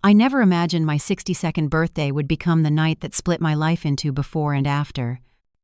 I never imagined my 62nd birthday would become the night that split my life into before and after.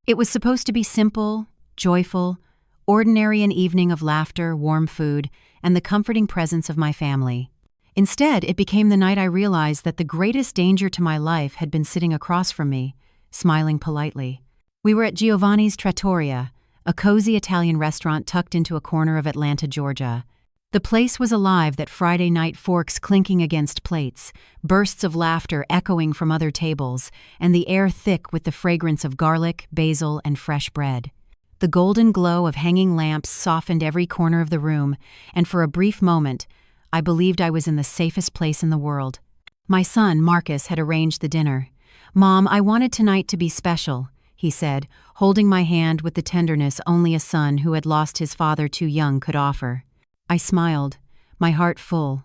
It was supposed to be simple, joyful, ordinary, an evening of laughter, warm food, and the comforting presence of my family. Instead, it became the night I realized that the greatest danger to my life had been sitting across from me, smiling politely. We were at Giovanni's Trattoria, a cozy Italian restaurant tucked into a corner of Atlanta, Georgia. The place was alive, that Friday night, forks clinking against plates, bursts of laughter echoing from other tables, and the air thick with the fragrance of garlic, basil, and fresh bread. The golden glow of hanging lamps softened every corner of the room, and for a brief moment, I believed I was in the safest place in the world. My son, Marcus, had arranged the dinner. "Mom, I wanted tonight to be special," he said, holding my hand with the tenderness only a son who had lost his father too young could offer. I smiled, my heart full.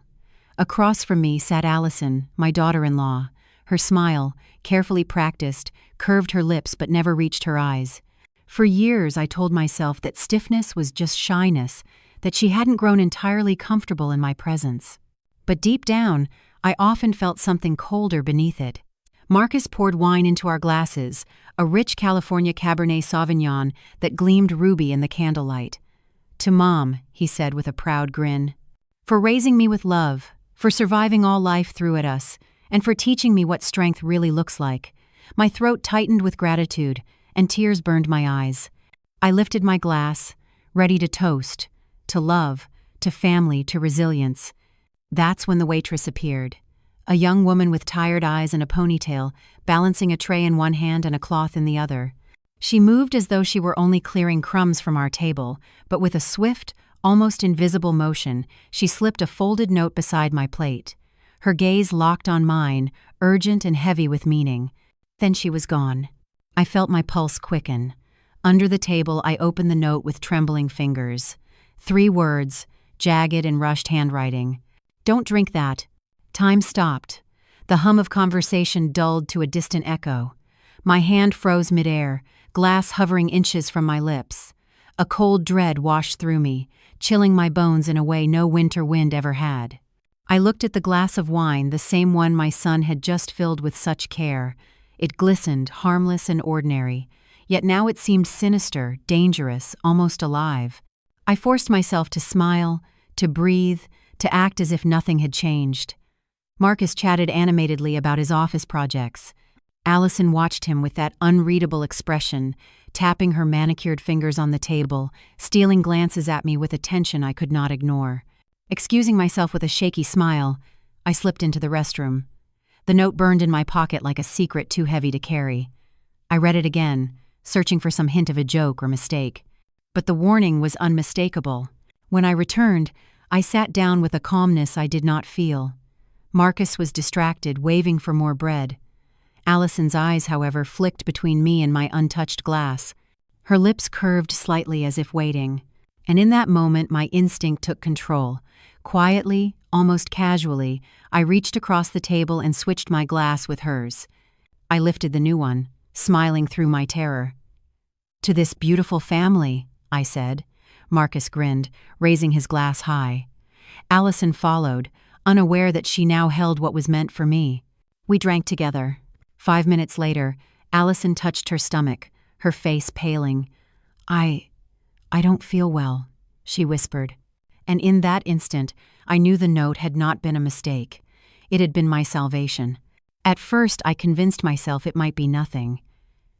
Across from me sat Allison, my daughter-in-law. Her smile, carefully practiced, curved her lips but never reached her eyes. For years I told myself that stiffness was just shyness, that she hadn't grown entirely comfortable in my presence. But deep down, I often felt something colder beneath it. Marcus poured wine into our glasses, a rich California Cabernet Sauvignon that gleamed ruby in the candlelight. "To Mom," he said with a proud grin. "For raising me with love, for surviving all life threw at us, and for teaching me what strength really looks like." My throat tightened with gratitude, and tears burned my eyes. I lifted my glass, ready to toast, to love, to family, to resilience. That's when the waitress appeared. A young woman with tired eyes and a ponytail, balancing a tray in one hand and a cloth in the other. She moved as though she were only clearing crumbs from our table, but with a swift, almost invisible motion, she slipped a folded note beside my plate. Her gaze locked on mine, urgent and heavy with meaning. Then she was gone. I felt my pulse quicken. Under the table, I opened the note with trembling fingers. 3 words, jagged and rushed handwriting. "Don't drink that." Time stopped. The hum of conversation dulled to a distant echo. My hand froze midair, glass hovering inches from my lips. A cold dread washed through me, chilling my bones in a way no winter wind ever had. I looked at the glass of wine, the same one my son had just filled with such care. It glistened, harmless and ordinary, yet now it seemed sinister, dangerous, almost alive. I forced myself to smile, to breathe, to act as if nothing had changed. Marcus chatted animatedly about his office projects. Allison watched him with that unreadable expression, tapping her manicured fingers on the table, stealing glances at me with attention I could not ignore. Excusing myself with a shaky smile, I slipped into the restroom. The note burned in my pocket like a secret too heavy to carry. I read it again, searching for some hint of a joke or mistake. But the warning was unmistakable. When I returned, I sat down with a calmness I did not feel. Marcus was distracted, waving for more bread. Allison's eyes, however, flicked between me and my untouched glass. Her lips curved slightly as if waiting. And in that moment, my instinct took control. Quietly, almost casually, I reached across the table and switched my glass with hers. I lifted the new one, smiling through my terror. "To this beautiful family," I said. Marcus grinned, raising his glass high. Allison followed, unaware that she now held what was meant for me. We drank together. 5 minutes later, Allison touched her stomach, her face paling. I don't feel well," she whispered. And in that instant, I knew the note had not been a mistake. It had been my salvation. At first, I convinced myself it might be nothing.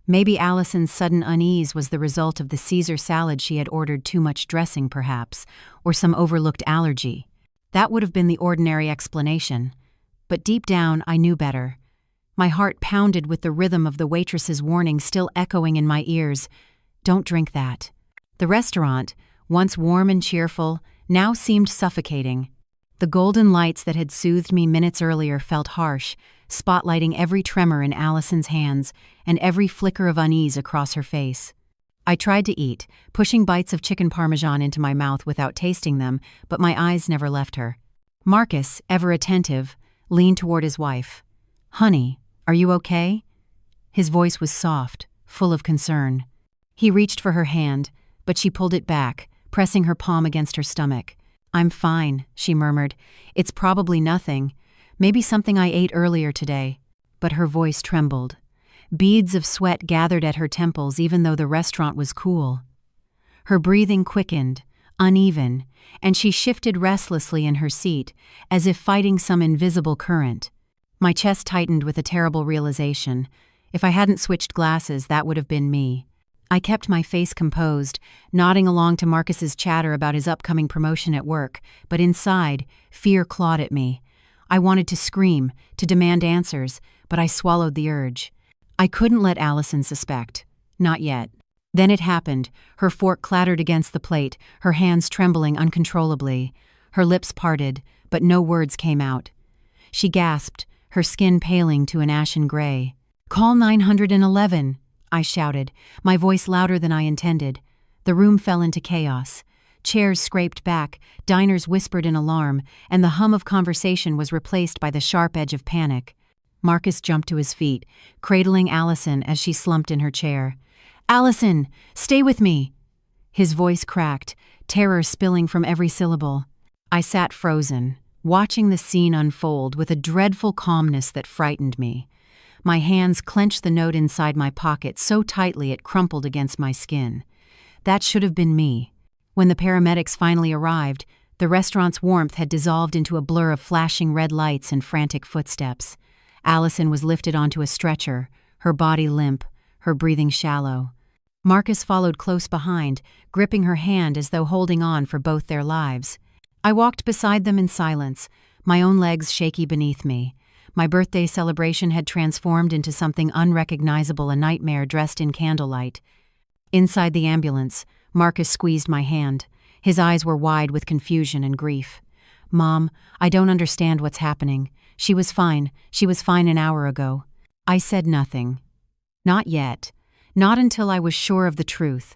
Maybe Allison's sudden unease was the result of the Caesar salad she had ordered too much dressing, perhaps, or some overlooked allergy. That would have been the ordinary explanation. But deep down, I knew better. My heart pounded with the rhythm of the waitress's warning still echoing in my ears. "Don't drink that." The restaurant, once warm and cheerful, now seemed suffocating. The golden lights that had soothed me minutes earlier felt harsh, spotlighting every tremor in Allison's hands and every flicker of unease across her face. I tried to eat, pushing bites of chicken parmesan into my mouth without tasting them, but my eyes never left her. Marcus, ever attentive, leaned toward his wife. "Honey, are you okay?" His voice was soft, full of concern. He reached for her hand, but she pulled it back, pressing her palm against her stomach. "I'm fine," she murmured. "It's probably nothing. Maybe something I ate earlier today. But her voice trembled. Beads of sweat gathered at her temples even though the restaurant was cool. Her breathing quickened, uneven, and she shifted restlessly in her seat, as if fighting some invisible current. My chest tightened with a terrible realization. If I hadn't switched glasses, that would have been me. I kept my face composed, nodding along to Marcus's chatter about his upcoming promotion at work, but inside, fear clawed at me. I wanted to scream, to demand answers, but I swallowed the urge. I couldn't let Allison suspect. Not yet. Then it happened. Her fork clattered against the plate, her hands trembling uncontrollably. Her lips parted, but no words came out. She gasped, her skin paling to an ashen gray. "Call 911, I shouted, my voice louder than I intended. The room fell into chaos. Chairs scraped back, diners whispered in alarm, and the hum of conversation was replaced by the sharp edge of panic. Marcus jumped to his feet, cradling Allison as she slumped in her chair. "Allison, stay with me!" His voice cracked, terror spilling from every syllable. I sat frozen, watching the scene unfold with a dreadful calmness that frightened me. My hands clenched the note inside my pocket so tightly it crumpled against my skin. That should have been me. When the paramedics finally arrived, the restaurant's warmth had dissolved into a blur of flashing red lights and frantic footsteps. Allison was lifted onto a stretcher, her body limp, her breathing shallow. Marcus followed close behind, gripping her hand as though holding on for both their lives. I walked beside them in silence, my own legs shaky beneath me. My birthday celebration had transformed into something unrecognizable, a nightmare dressed in candlelight. Inside the ambulance, Marcus squeezed my hand. His eyes were wide with confusion and grief. "Mom, I don't understand what's happening. She was fine. She was fine an hour ago." I said nothing. Not yet. Not until I was sure of the truth.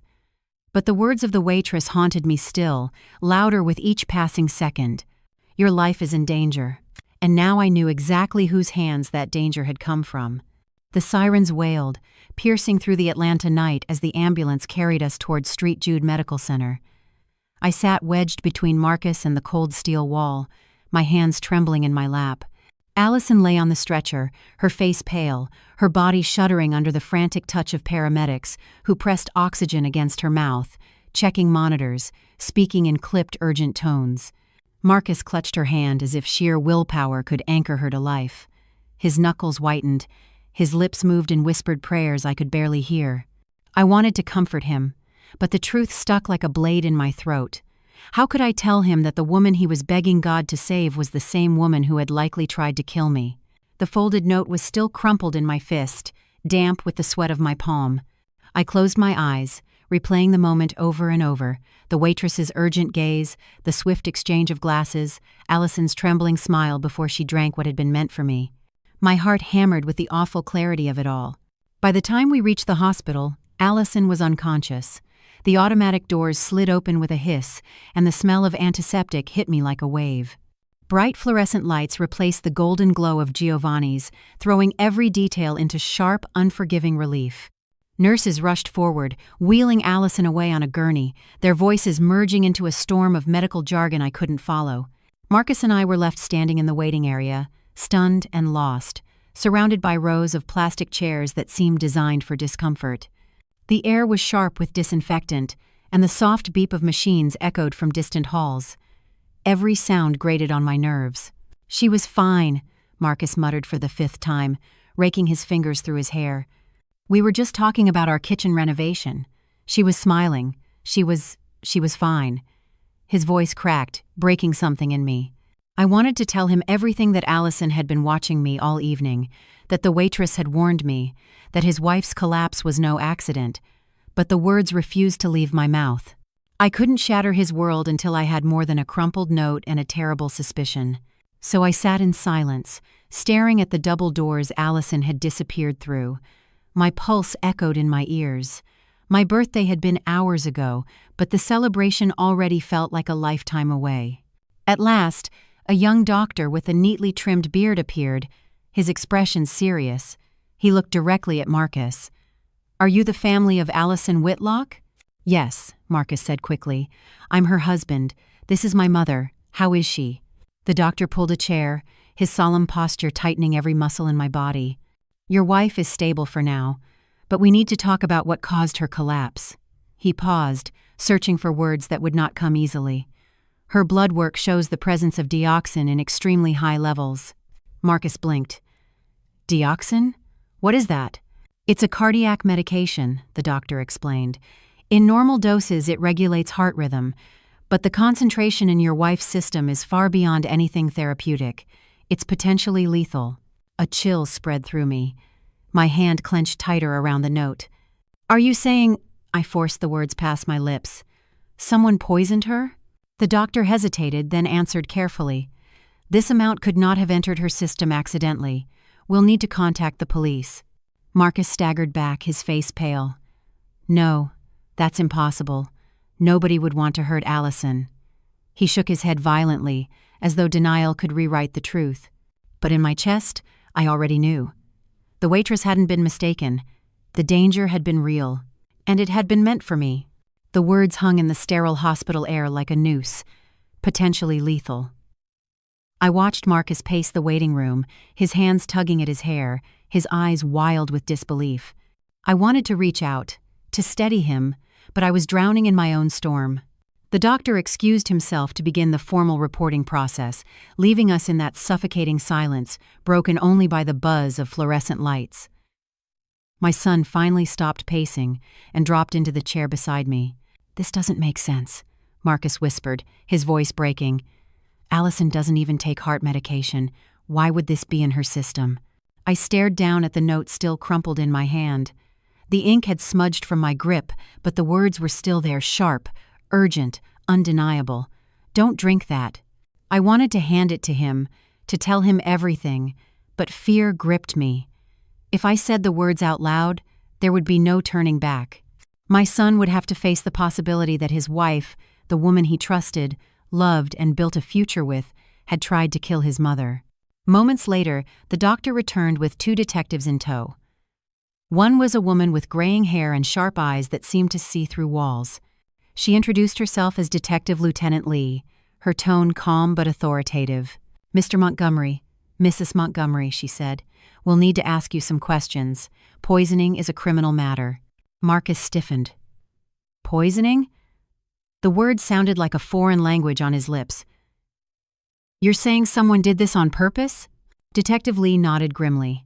But the words of the waitress haunted me still, louder with each passing second. "Your life is in danger." And now I knew exactly whose hands that danger had come from. The sirens wailed, piercing through the Atlanta night as the ambulance carried us toward St. Jude Medical Center. I sat wedged between Marcus and the cold steel wall, my hands trembling in my lap. Allison lay on the stretcher, her face pale, her body shuddering under the frantic touch of paramedics who pressed oxygen against her mouth, checking monitors, speaking in clipped, urgent tones. Marcus clutched her hand as if sheer willpower could anchor her to life. His knuckles whitened, his lips moved in whispered prayers I could barely hear. I wanted to comfort him, but the truth stuck like a blade in my throat. How could I tell him that the woman he was begging God to save was the same woman who had likely tried to kill me? The folded note was still crumpled in my fist, damp with the sweat of my palm. I closed my eyes, replaying the moment over and over, the waitress's urgent gaze, the swift exchange of glasses, Allison's trembling smile before she drank what had been meant for me. My heart hammered with the awful clarity of it all. By the time we reached the hospital, Allison was unconscious. The automatic doors slid open with a hiss, and the smell of antiseptic hit me like a wave. Bright fluorescent lights replaced the golden glow of Giovanni's, throwing every detail into sharp, unforgiving relief. Nurses rushed forward, wheeling Allison away on a gurney, their voices merging into a storm of medical jargon I couldn't follow. Marcus and I were left standing in the waiting area, stunned and lost, surrounded by rows of plastic chairs that seemed designed for discomfort. The air was sharp with disinfectant, and the soft beep of machines echoed from distant halls. Every sound grated on my nerves. "She was fine," Marcus muttered for the 5th time, raking his fingers through his hair. "We were just talking about our kitchen renovation. She was smiling. She was fine." His voice cracked, breaking something in me. I wanted to tell him everything that Allison had been watching me all evening, that the waitress had warned me, that his wife's collapse was no accident, but the words refused to leave my mouth. I couldn't shatter his world until I had more than a crumpled note and a terrible suspicion. So I sat in silence, staring at the double doors Allison had disappeared through. My pulse echoed in my ears. My birthday had been hours ago, but the celebration already felt like a lifetime away. At last, a young doctor with a neatly trimmed beard appeared, his expression serious. He looked directly at Marcus. "Are you the family of Allison Whitlock?" "Yes," Marcus said quickly. "I'm her husband. This is my mother. How is she?" The doctor pulled a chair, his solemn posture tightening every muscle in my body. "Your wife is stable for now, but we need to talk about what caused her collapse." He paused, searching for words that would not come easily. "Her blood work shows the presence of dioxin in extremely high levels." Marcus blinked. "Dioxin? What is that?" "It's a cardiac medication," the doctor explained. "In normal doses it regulates heart rhythm, but the concentration in your wife's system is far beyond anything therapeutic. It's potentially lethal." A chill spread through me. My hand clenched tighter around the note. "Are you saying—" I forced the words past my lips. "Someone poisoned her?" The doctor hesitated, then answered carefully. "This amount could not have entered her system accidentally. We'll need to contact the police." Marcus staggered back, his face pale. "No, that's impossible. Nobody would want to hurt Allison." He shook his head violently, as though denial could rewrite the truth. But in my chest, I already knew. The waitress hadn't been mistaken. The danger had been real, and it had been meant for me. The words hung in the sterile hospital air like a noose, potentially lethal. I watched Marcus pace the waiting room, his hands tugging at his hair, his eyes wild with disbelief. I wanted to reach out, to steady him, but I was drowning in my own storm. The doctor excused himself to begin the formal reporting process, leaving us in that suffocating silence, broken only by the buzz of fluorescent lights. My son finally stopped pacing and dropped into the chair beside me. "This doesn't make sense," Marcus whispered, his voice breaking. "Allison doesn't even take heart medication. Why would this be in her system?" I stared down at the note still crumpled in my hand. The ink had smudged from my grip, but the words were still there, sharp, urgent, undeniable. "Don't drink that." I wanted to hand it to him, to tell him everything, but fear gripped me. If I said the words out loud, there would be no turning back. My son would have to face the possibility that his wife, the woman he trusted, loved, and built a future with, had tried to kill his mother. Moments later, the doctor returned with 2 detectives in tow. One was a woman with graying hair and sharp eyes that seemed to see through walls. She introduced herself as Detective Lieutenant Lee, her tone calm but authoritative. "Mr. Montgomery, Mrs. Montgomery," she said, "we'll need to ask you some questions. Poisoning is a criminal matter." Marcus stiffened. "Poisoning?" The word sounded like a foreign language on his lips. "You're saying someone did this on purpose?" Detective Lee nodded grimly.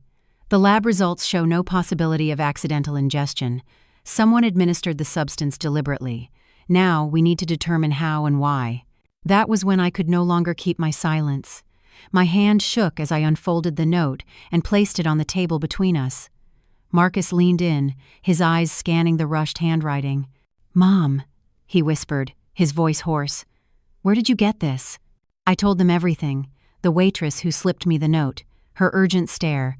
"The lab results show no possibility of accidental ingestion. Someone administered the substance deliberately. Now we need to determine how and why." That was when I could no longer keep my silence. My hand shook as I unfolded the note and placed it on the table between us. Marcus leaned in, his eyes scanning the rushed handwriting. "Mom," he whispered, his voice hoarse. "Where did you get this?" I told them everything, the waitress who slipped me the note, her urgent stare,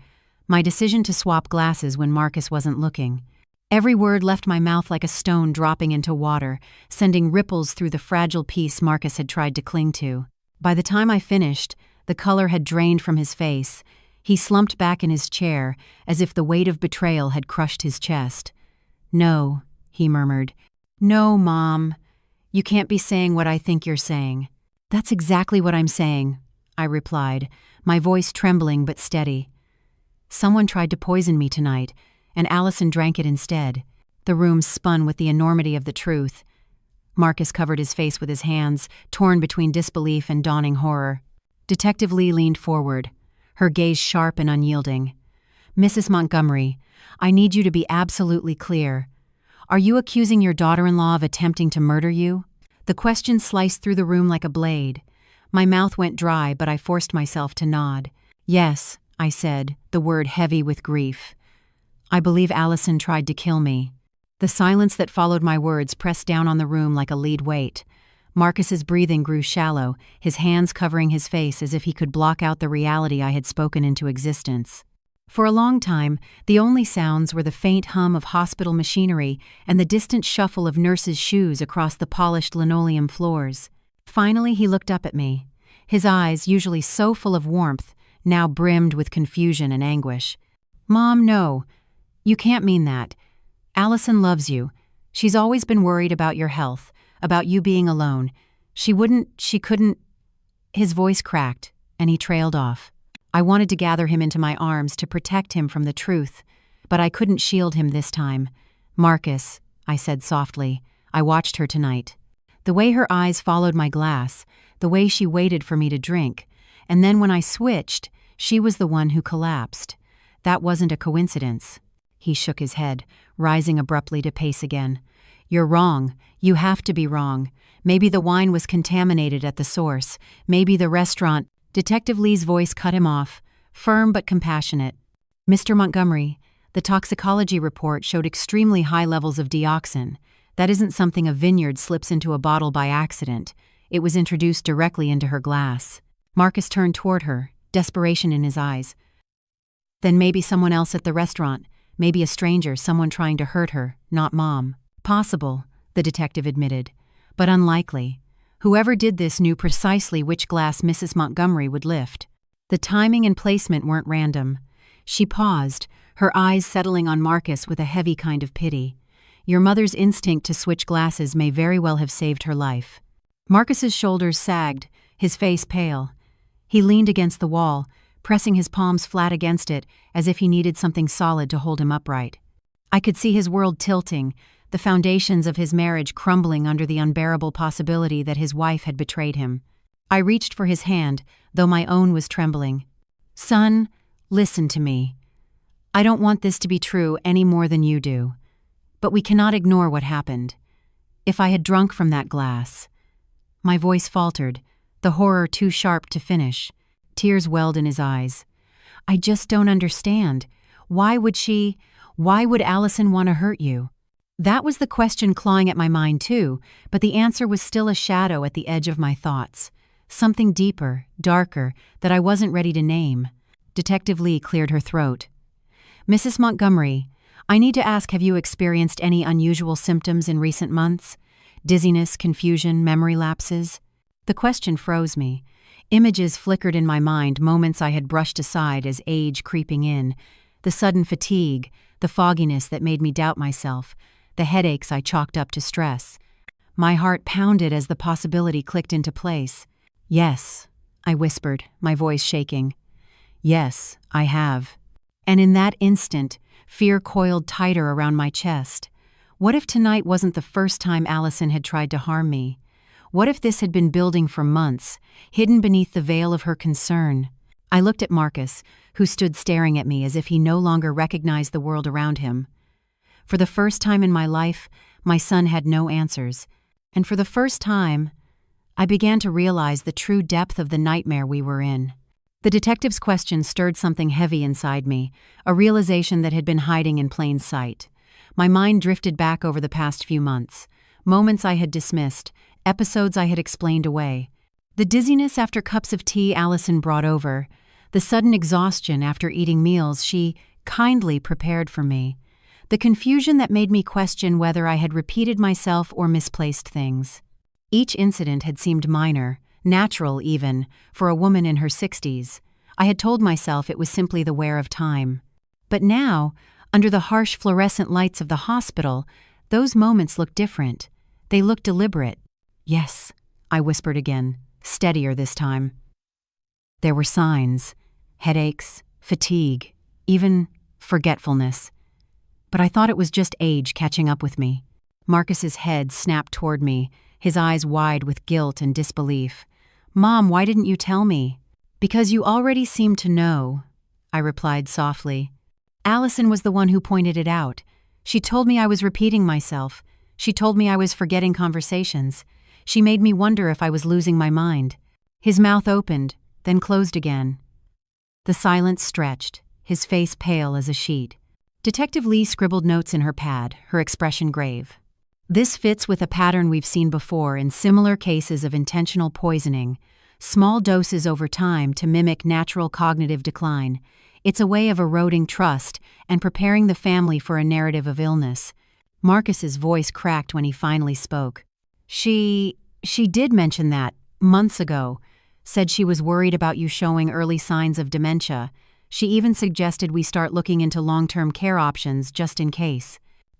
my decision to swap glasses when Marcus wasn't looking. Every word left my mouth like a stone dropping into water, sending ripples through the fragile piece Marcus had tried to cling to. By the time I finished, the color had drained from his face. He slumped back in his chair, as if the weight of betrayal had crushed his chest. "No," he murmured. "No, Mom. You can't be saying what I think you're saying." "That's exactly what I'm saying," I replied, my voice trembling but steady. "Someone tried to poison me tonight, and Allison drank it instead." The room spun with the enormity of the truth. Marcus covered his face with his hands, torn between disbelief and dawning horror. Detective Lee leaned forward, her gaze sharp and unyielding. "Mrs. Montgomery, I need you to be absolutely clear. Are you accusing your daughter-in-law of attempting to murder you?" The question sliced through the room like a blade. My mouth went dry, but I forced myself to nod. "Yes," I said, the word heavy with grief. "I believe Allison tried to kill me." The silence that followed my words pressed down on the room like a lead weight. Marcus's breathing grew shallow, his hands covering his face as if he could block out the reality I had spoken into existence. For a long time, the only sounds were the faint hum of hospital machinery and the distant shuffle of nurses' shoes across the polished linoleum floors. Finally, he looked up at me. His eyes, usually so full of warmth, now brimmed with confusion and anguish. "Mom, no. You can't mean that. Allison loves you. She's always been worried about your health, about you being alone. She couldn't—" His voice cracked, and he trailed off. I wanted to gather him into my arms to protect him from the truth, but I couldn't shield him this time. "Marcus," I said softly. I watched her tonight. The way her eyes followed my glass, the way she waited for me to drink, and then when I switched, she was the one who collapsed. That wasn't a coincidence. He shook his head, rising abruptly to pace again. "You're wrong. You have to be wrong. Maybe the wine was contaminated at the source. Maybe the restaurant—" Detective Lee's voice cut him off, firm but compassionate. "Mr. Montgomery, the toxicology report showed extremely high levels of dioxin. That isn't something a vineyard slips into a bottle by accident. It was introduced directly into her glass." Marcus turned toward her, desperation in his eyes. "Then maybe someone else at the restaurant. Maybe a stranger, someone trying to hurt her, not Mom." "Possible," the detective admitted, "but unlikely. Whoever did this knew precisely which glass Mrs. Montgomery would lift. The timing and placement weren't random." She paused, her eyes settling on Marcus with a heavy kind of pity. "Your mother's instinct to switch glasses may very well have saved her life." Marcus's shoulders sagged, his face pale. He leaned against the wall, pressing his palms flat against it as if he needed something solid to hold him upright. I could see his world tilting, the foundations of his marriage crumbling under the unbearable possibility that his wife had betrayed him. I reached for his hand, though my own was trembling. "Son, listen to me. I don't want this to be true any more than you do. But we cannot ignore what happened. If I had drunk from that glass—" My voice faltered, the horror too sharp to finish. Tears welled in his eyes. "I just don't understand. Why would Allison want to hurt you?" That was the question clawing at my mind too, but the answer was still a shadow at the edge of my thoughts. Something deeper, darker, that I wasn't ready to name. Detective Lee cleared her throat. "Mrs. Montgomery, I need to ask, have you experienced any unusual symptoms in recent months? Dizziness, confusion, memory lapses?" The question froze me. Images flickered in my mind, moments I had brushed aside as age creeping in. The sudden fatigue, the fogginess that made me doubt myself, the headaches I chalked up to stress. My heart pounded as the possibility clicked into place. "Yes," I whispered, my voice shaking. "Yes, I have." And in that instant, fear coiled tighter around my chest. What if tonight wasn't the first time Allison had tried to harm me? What if this had been building for months, hidden beneath the veil of her concern? I looked at Marcus, who stood staring at me as if he no longer recognized the world around him. For the first time in my life, my son had no answers. And for the first time, I began to realize the true depth of the nightmare we were in. The detective's question stirred something heavy inside me, a realization that had been hiding in plain sight. My mind drifted back over the past few months, moments I had dismissed, episodes I had explained away. The dizziness after cups of tea Allison brought over, the sudden exhaustion after eating meals she kindly prepared for me, the confusion that made me question whether I had repeated myself or misplaced things. Each incident had seemed minor, natural even, for a woman in her 60s. I had told myself it was simply the wear of time. But now, under the harsh fluorescent lights of the hospital, those moments looked different. They looked deliberate. "Yes," I whispered again, steadier this time. There were signs, headaches, fatigue, even forgetfulness. But I thought it was just age catching up with me. Marcus's head snapped toward me, his eyes wide with guilt and disbelief. "Mom, why didn't you tell me?" "Because you already seemed to know," I replied softly. "Allison was the one who pointed it out. She told me I was repeating myself. She told me I was forgetting conversations. She made me wonder if I was losing my mind." His mouth opened, then closed again. The silence stretched, his face pale as a sheet. Detective Lee scribbled notes in her pad, her expression grave. "This fits with a pattern we've seen before in similar cases of intentional poisoning. Small doses over time to mimic natural cognitive decline. It's a way of eroding trust and preparing the family for a narrative of illness." Marcus's voice cracked when he finally spoke. She did mention that, months ago. Said she was worried about you showing early signs of dementia. She even suggested we start looking into long-term care options just in case."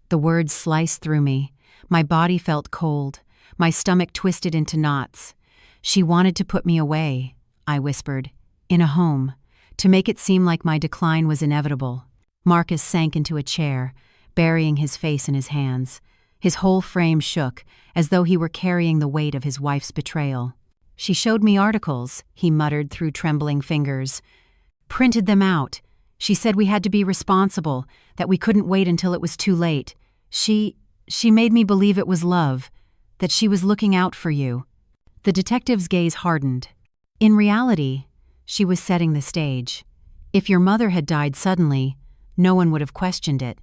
The words sliced through me. My body felt cold. My stomach twisted into knots. "She wanted to put me away," I whispered. "In a home. to make it seem like my decline was inevitable. Marcus sank into a chair, burying his face in his hands. His whole frame shook, as though he were carrying the weight of his wife's betrayal. "She showed me articles," he muttered through trembling fingers. "Printed them out. She said we had to be responsible, that we couldn't wait until it was too late. She made me believe it was love, that she was looking out for you." The detective's gaze hardened. In reality, she was setting the stage. If your mother had died suddenly, no one would have questioned it.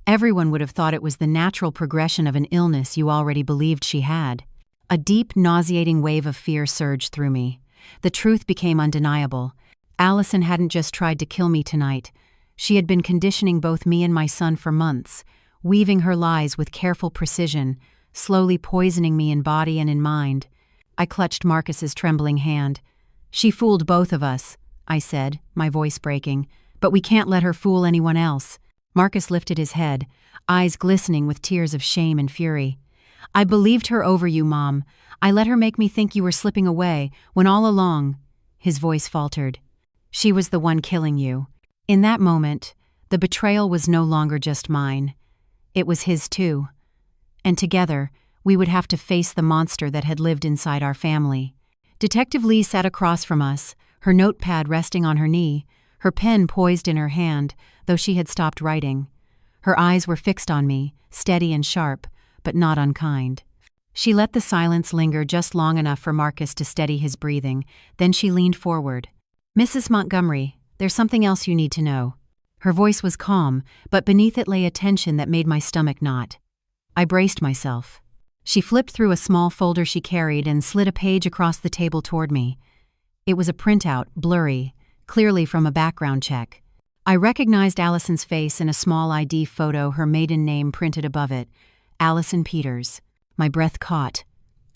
Everyone would have thought it was the natural progression of an illness you already believed she had. A deep, nauseating wave of fear surged through me. The truth became undeniable. Allison hadn't just tried to kill me tonight. She had been conditioning both me and my son for months, weaving her lies with careful precision, slowly poisoning me in body and in mind. I clutched Marcus's trembling hand. "She fooled both of us," I said, my voice breaking. "But we can't let her fool anyone else." Marcus lifted his head, eyes glistening with tears of shame and fury. "I believed her over you, Mom. I let her make me think you were slipping away, when all along—" His voice faltered. "She was the one killing you." In that moment, the betrayal was no longer just mine. It was his too. And together, we would have to face the monster that had lived inside our family. Detective Lee sat across from us, her notepad resting on her knee, her pen poised in her hand, though she had stopped writing. Her eyes were fixed on me, steady and sharp, but not unkind. She let the silence linger just long enough for Marcus to steady his breathing, then she leaned forward. "Mrs. Montgomery, there's something else you need to know." Her voice was calm, but beneath it lay a tension that made my stomach knot. I braced myself. She flipped through a small folder she carried and slid a page across the table toward me. It was a printout, blurry, clearly from a background check. I recognized Allison's face in a small ID photo, her maiden name printed above it, Allison Peters. My breath caught.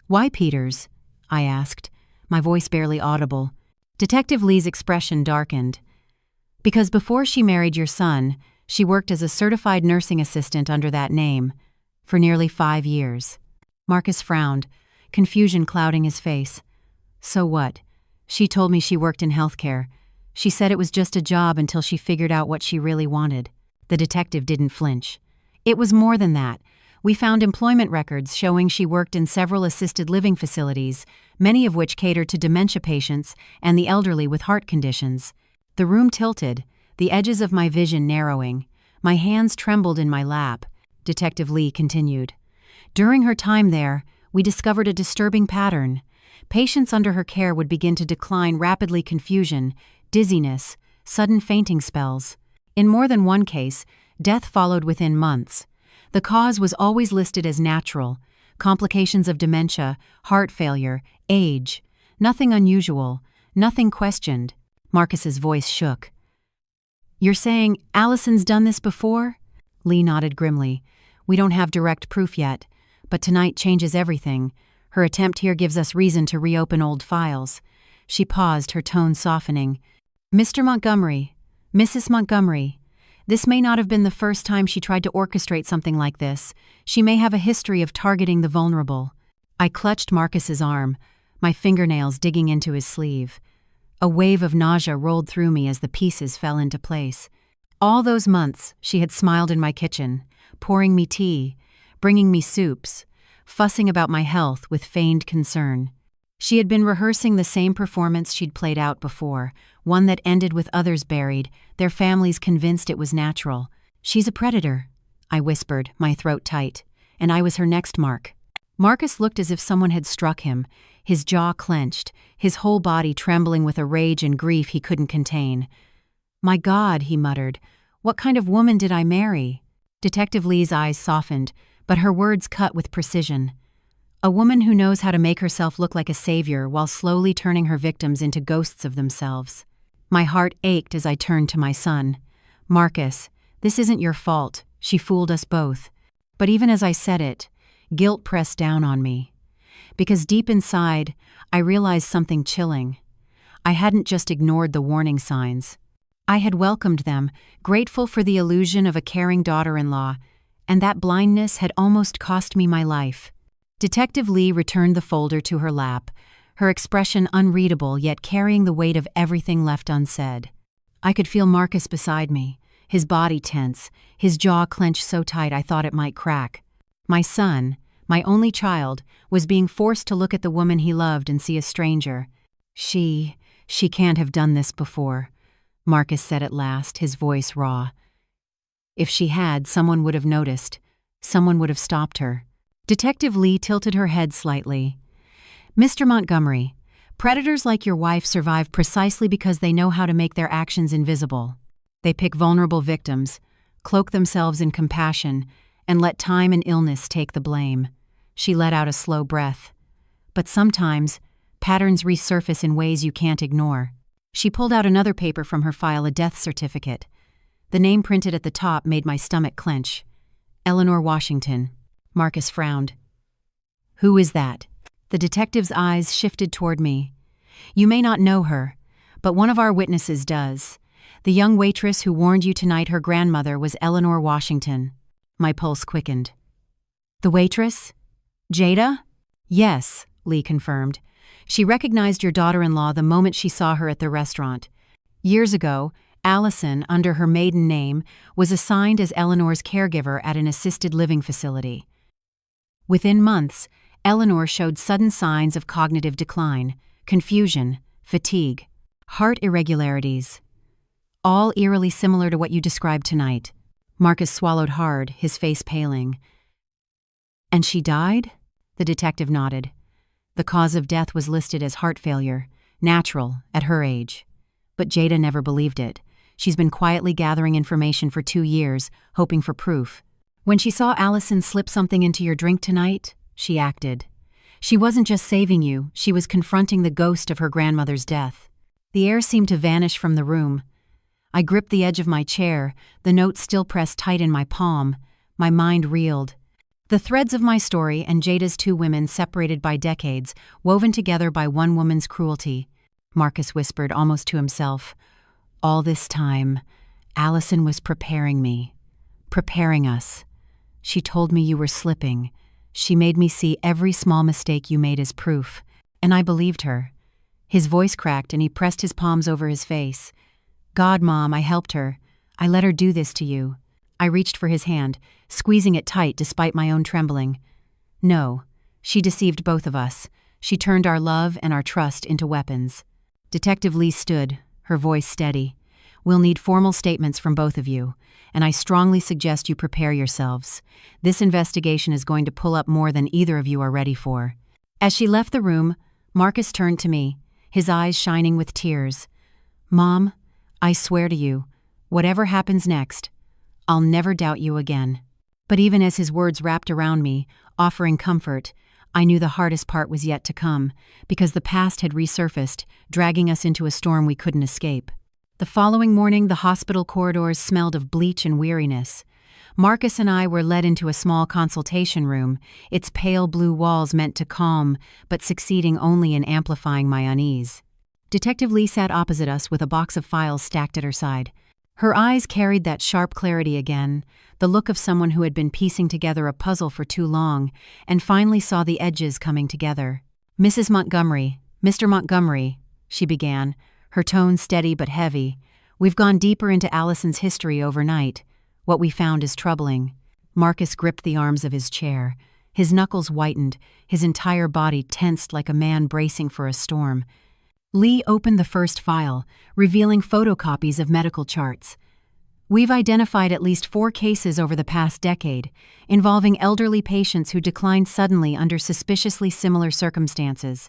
"Why Peters?" I asked, my voice barely audible. Detective Lee's expression darkened. "Because before she married your son, she worked as a certified nursing assistant under that name, for nearly 5 years. Marcus frowned, confusion clouding his face. "So what? She told me she worked in healthcare. She said it was just a job until she figured out what she really wanted." The detective didn't flinch. "It was more than that. We found employment records showing she worked in several assisted living facilities, many of which cater to dementia patients and the elderly with heart conditions." The room tilted, the edges of my vision narrowing. My hands trembled in my lap. Detective Lee continued. "During her time there, we discovered a disturbing pattern. Patients under her care would begin to decline rapidly, confusion, dizziness, sudden fainting spells. In more than one case, death followed within months. The cause was always listed as natural, complications of dementia, heart failure, age. Nothing unusual, nothing questioned." Marcus's voice shook. "You're saying Allison's done this before?" Lee nodded grimly. "We don't have direct proof yet, but tonight changes everything. Her attempt here gives us reason to reopen old files." She paused, her tone softening. "Mr. Montgomery, Mrs. Montgomery, this may not have been the first time she tried to orchestrate something like this. She may have a history of targeting the vulnerable." I clutched Marcus's arm, my fingernails digging into his sleeve. A wave of nausea rolled through me as the pieces fell into place. All those months, she had smiled in my kitchen, pouring me tea, bringing me soups, fussing about my health with feigned concern. She had been rehearsing the same performance she'd played out before, one that ended with others buried, their families convinced it was natural. "She's a predator," I whispered, my throat tight, and I was her next mark. Marcus looked as if someone had struck him, his jaw clenched, his whole body trembling with a rage and grief he couldn't contain. "My God," he muttered, "what kind of woman did I marry?" Detective Lee's eyes softened, but her words cut with precision. "A woman who knows how to make herself look like a savior while slowly turning her victims into ghosts of themselves." My heart ached as I turned to my son. "Marcus, this isn't your fault. She fooled us both." But even as I said it, guilt pressed down on me. Because deep inside, I realized something chilling. I hadn't just ignored the warning signs. I had welcomed them, grateful for the illusion of a caring daughter-in-law, and that blindness had almost cost me my life. Detective Lee returned the folder to her lap, her expression unreadable yet carrying the weight of everything left unsaid. I could feel Marcus beside me, his body tense, his jaw clenched so tight I thought it might crack. My son, my only child, was being forced to look at the woman he loved and see a stranger. She can't have done this before, Marcus said at last, his voice raw. If she had, someone would have noticed. Someone would have stopped her. Detective Lee tilted her head slightly. Mr. Montgomery, predators like your wife survive precisely because they know how to make their actions invisible. They pick vulnerable victims, cloak themselves in compassion, and let time and illness take the blame. She let out a slow breath. But sometimes, patterns resurface in ways you can't ignore. She pulled out another paper from her file, a death certificate. The name printed at the top made my stomach clench. Eleanor Washington. Marcus frowned. Who is that? The detective's eyes shifted toward me. You may not know her, but one of our witnesses does. The young waitress who warned you tonight her grandmother was Eleanor Washington. My pulse quickened. The waitress? Jada? Yes, Lee confirmed. She recognized your daughter-in-law the moment she saw her at the restaurant. Years ago, Allison, under her maiden name, was assigned as Eleanor's caregiver at an assisted living facility. Within months, Eleanor showed sudden signs of cognitive decline, confusion, fatigue, heart irregularities. All eerily similar to what you described tonight. Marcus swallowed hard, his face paling. And she died? The detective nodded. The cause of death was listed as heart failure, natural, at her age. But Jada never believed it. She's been quietly gathering information for 2 years, hoping for proof. When she saw Allison slip something into your drink tonight, she acted. She wasn't just saving you, she was confronting the ghost of her grandmother's death. The air seemed to vanish from the room. I gripped the edge of my chair, the note still pressed tight in my palm. My mind reeled. The threads of my story and Jada's 2 women separated by decades, woven together by one woman's cruelty. Marcus whispered almost to himself. All this time, Allison was preparing me. Preparing us. She told me you were slipping. She made me see every small mistake you made as proof. And I believed her. His voice cracked and he pressed his palms over his face. God, Mom, I helped her. I let her do this to you. I reached for his hand, squeezing it tight despite my own trembling. No, she deceived both of us. She turned our love and our trust into weapons. Detective Lee stood, her voice steady. We'll need formal statements from both of you, and I strongly suggest you prepare yourselves. This investigation is going to pull up more than either of you are ready for. As she left the room, Marcus turned to me, his eyes shining with tears. Mom, I swear to you, whatever happens next, I'll never doubt you again. But even as his words wrapped around me, offering comfort, I knew the hardest part was yet to come, because the past had resurfaced, dragging us into a storm we couldn't escape. The following morning, the hospital corridors smelled of bleach and weariness. Marcus and I were led into a small consultation room, its pale blue walls meant to calm, but succeeding only in amplifying my unease. Detective Lee sat opposite us with a box of files stacked at her side. Her eyes carried that sharp clarity again, the look of someone who had been piecing together a puzzle for too long, and finally saw the edges coming together. Mrs. Montgomery, Mr. Montgomery, she began, her tone steady but heavy. We've gone deeper into Allison's history overnight. What we found is troubling. Marcus gripped the arms of his chair. His knuckles whitened, his entire body tensed like a man bracing for a storm. Lee opened the first file, revealing photocopies of medical charts. We've identified at least 4 cases over the past decade, involving elderly patients who declined suddenly under suspiciously similar circumstances.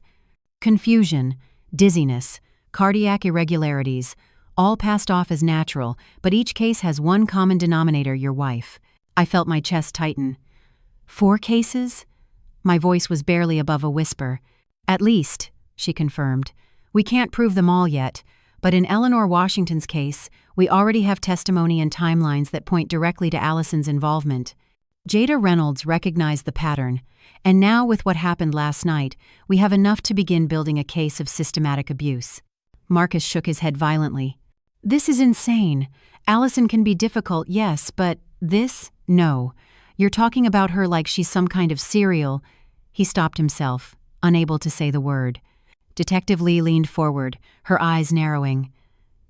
Confusion, dizziness, cardiac irregularities, all passed off as natural, but each case has one common denominator: your wife. I felt my chest tighten. 4 cases? My voice was barely above a whisper. At least, she confirmed. We can't prove them all yet, but in Eleanor Washington's case, we already have testimony and timelines that point directly to Allison's involvement. Jada Reynolds recognized the pattern, and now with what happened last night, we have enough to begin building a case of systematic abuse. Marcus shook his head violently. This is insane. Allison can be difficult, yes, but this? No. You're talking about her like she's some kind of serial. He stopped himself, unable to say the word. Detective Lee leaned forward, her eyes narrowing.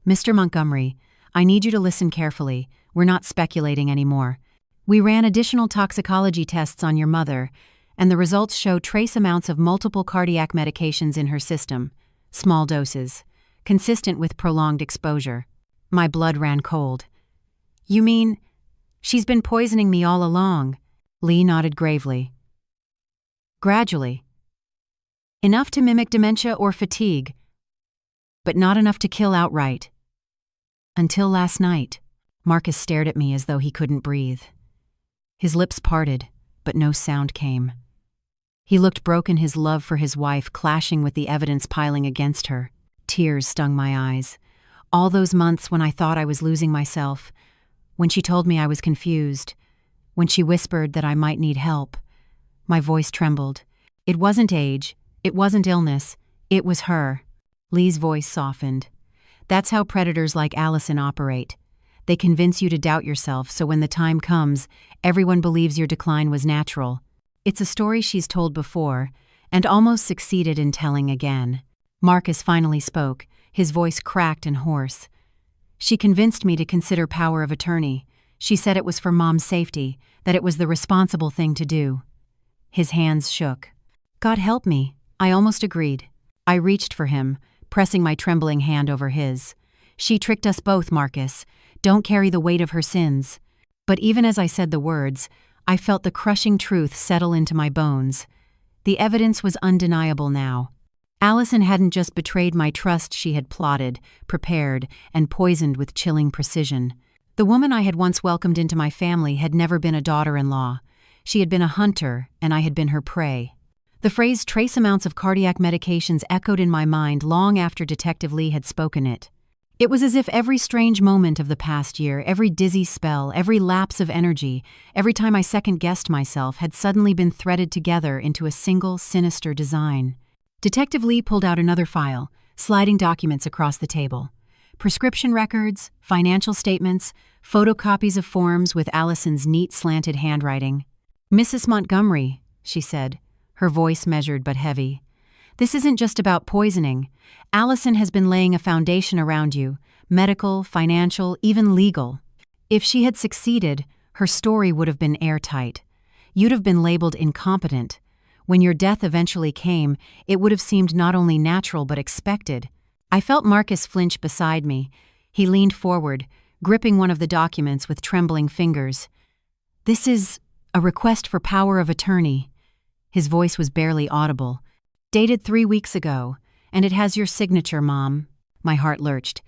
Mr. Montgomery, I need you to listen carefully. We're not speculating anymore. We ran additional toxicology tests on your mother, and the results show trace amounts of multiple cardiac medications in her system, small doses, consistent with prolonged exposure. My blood ran cold. You mean, she's been poisoning me all along? Lee nodded gravely. Gradually. Enough to mimic dementia or fatigue, but not enough to kill outright. Until last night, Marcus stared at me as though he couldn't breathe. His lips parted, but no sound came. He looked broken, his love for his wife clashing with the evidence piling against her. Tears stung my eyes. All those months when I thought I was losing myself, when she told me I was confused, when she whispered that I might need help. My voice trembled. It wasn't age, it wasn't illness, it was her. Lee's voice softened. That's how predators like Allison operate. They convince you to doubt yourself, so when the time comes, everyone believes your decline was natural. It's a story she's told before, and almost succeeded in telling again. Marcus finally spoke, his voice cracked and hoarse. She convinced me to consider power of attorney. She said it was for Mom's safety, that it was the responsible thing to do. His hands shook. God help me, I almost agreed. I reached for him, pressing my trembling hand over his. She tricked us both, Marcus. Don't carry the weight of her sins. But even as I said the words, I felt the crushing truth settle into my bones. The evidence was undeniable now. Allison hadn't just betrayed my trust, she had plotted, prepared, and poisoned with chilling precision. The woman I had once welcomed into my family had never been a daughter-in-law. She had been a hunter, and I had been her prey. The phrase trace amounts of cardiac medications echoed in my mind long after Detective Lee had spoken it. It was as if every strange moment of the past year, every dizzy spell, every lapse of energy, every time I second-guessed myself had suddenly been threaded together into a single, sinister design. Detective Lee pulled out another file, sliding documents across the table. Prescription records, financial statements, photocopies of forms with Allison's neat, slanted handwriting. Mrs. Montgomery, she said, her voice measured but heavy. This isn't just about poisoning. Allison has been laying a foundation around you, medical, financial, even legal. If she had succeeded, her story would have been airtight. You'd have been labeled incompetent. When your death eventually came, it would have seemed not only natural but expected. I felt Marcus flinch beside me. He leaned forward, gripping one of the documents with trembling fingers. This is a request for power of attorney. His voice was barely audible. Dated 3 weeks ago, and it has your signature, Mom. My heart lurched.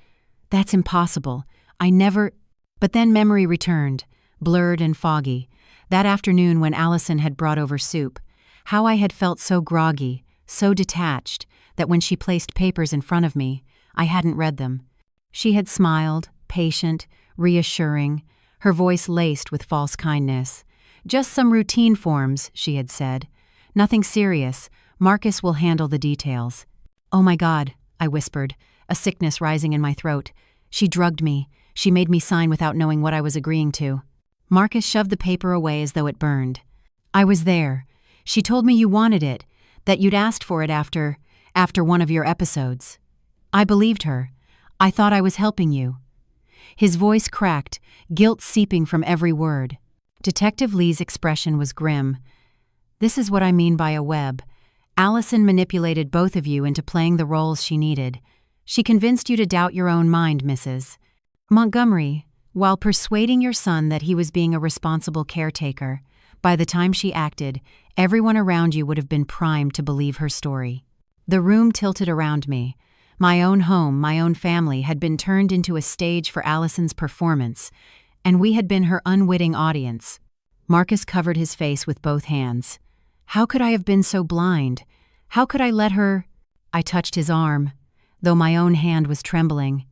That's impossible. I never... But then memory returned, blurred and foggy. That afternoon when Allison had brought over soup. How I had felt so groggy, so detached, that when she placed papers in front of me, I hadn't read them. She had smiled, patient, reassuring, her voice laced with false kindness. Just some routine forms, she had said. Nothing serious. Marcus will handle the details. Oh my God, I whispered, a sickness rising in my throat. She drugged me. She made me sign without knowing what I was agreeing to. Marcus shoved the paper away as though it burned. I was there. She told me you wanted it, that you'd asked for it after one of your episodes. I believed her. I thought I was helping you. His voice cracked, guilt seeping from every word. Detective Lee's expression was grim. This is what I mean by a web. Allison manipulated both of you into playing the roles she needed. She convinced you to doubt your own mind, Mrs. Montgomery, while persuading your son that he was being a responsible caretaker. By the time she acted, everyone around you would have been primed to believe her story. The room tilted around me. My own home, my own family had been turned into a stage for Allison's performance, and we had been her unwitting audience. Marcus covered his face with both hands. How could I have been so blind? How could I let her... I touched his arm, though my own hand was trembling.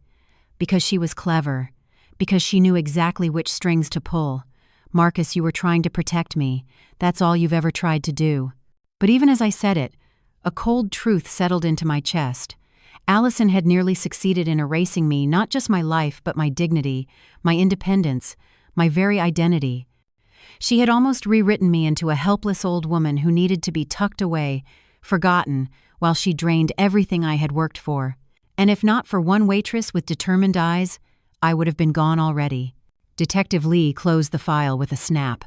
Because she was clever. Because she knew exactly which strings to pull. Marcus, you were trying to protect me. That's all you've ever tried to do. But even as I said it, a cold truth settled into my chest. Allison had nearly succeeded in erasing me, not just my life, but my dignity, my independence, my very identity. She had almost rewritten me into a helpless old woman who needed to be tucked away, forgotten, while she drained everything I had worked for. And if not for one waitress with determined eyes, I would have been gone already. Detective Lee closed the file with a snap.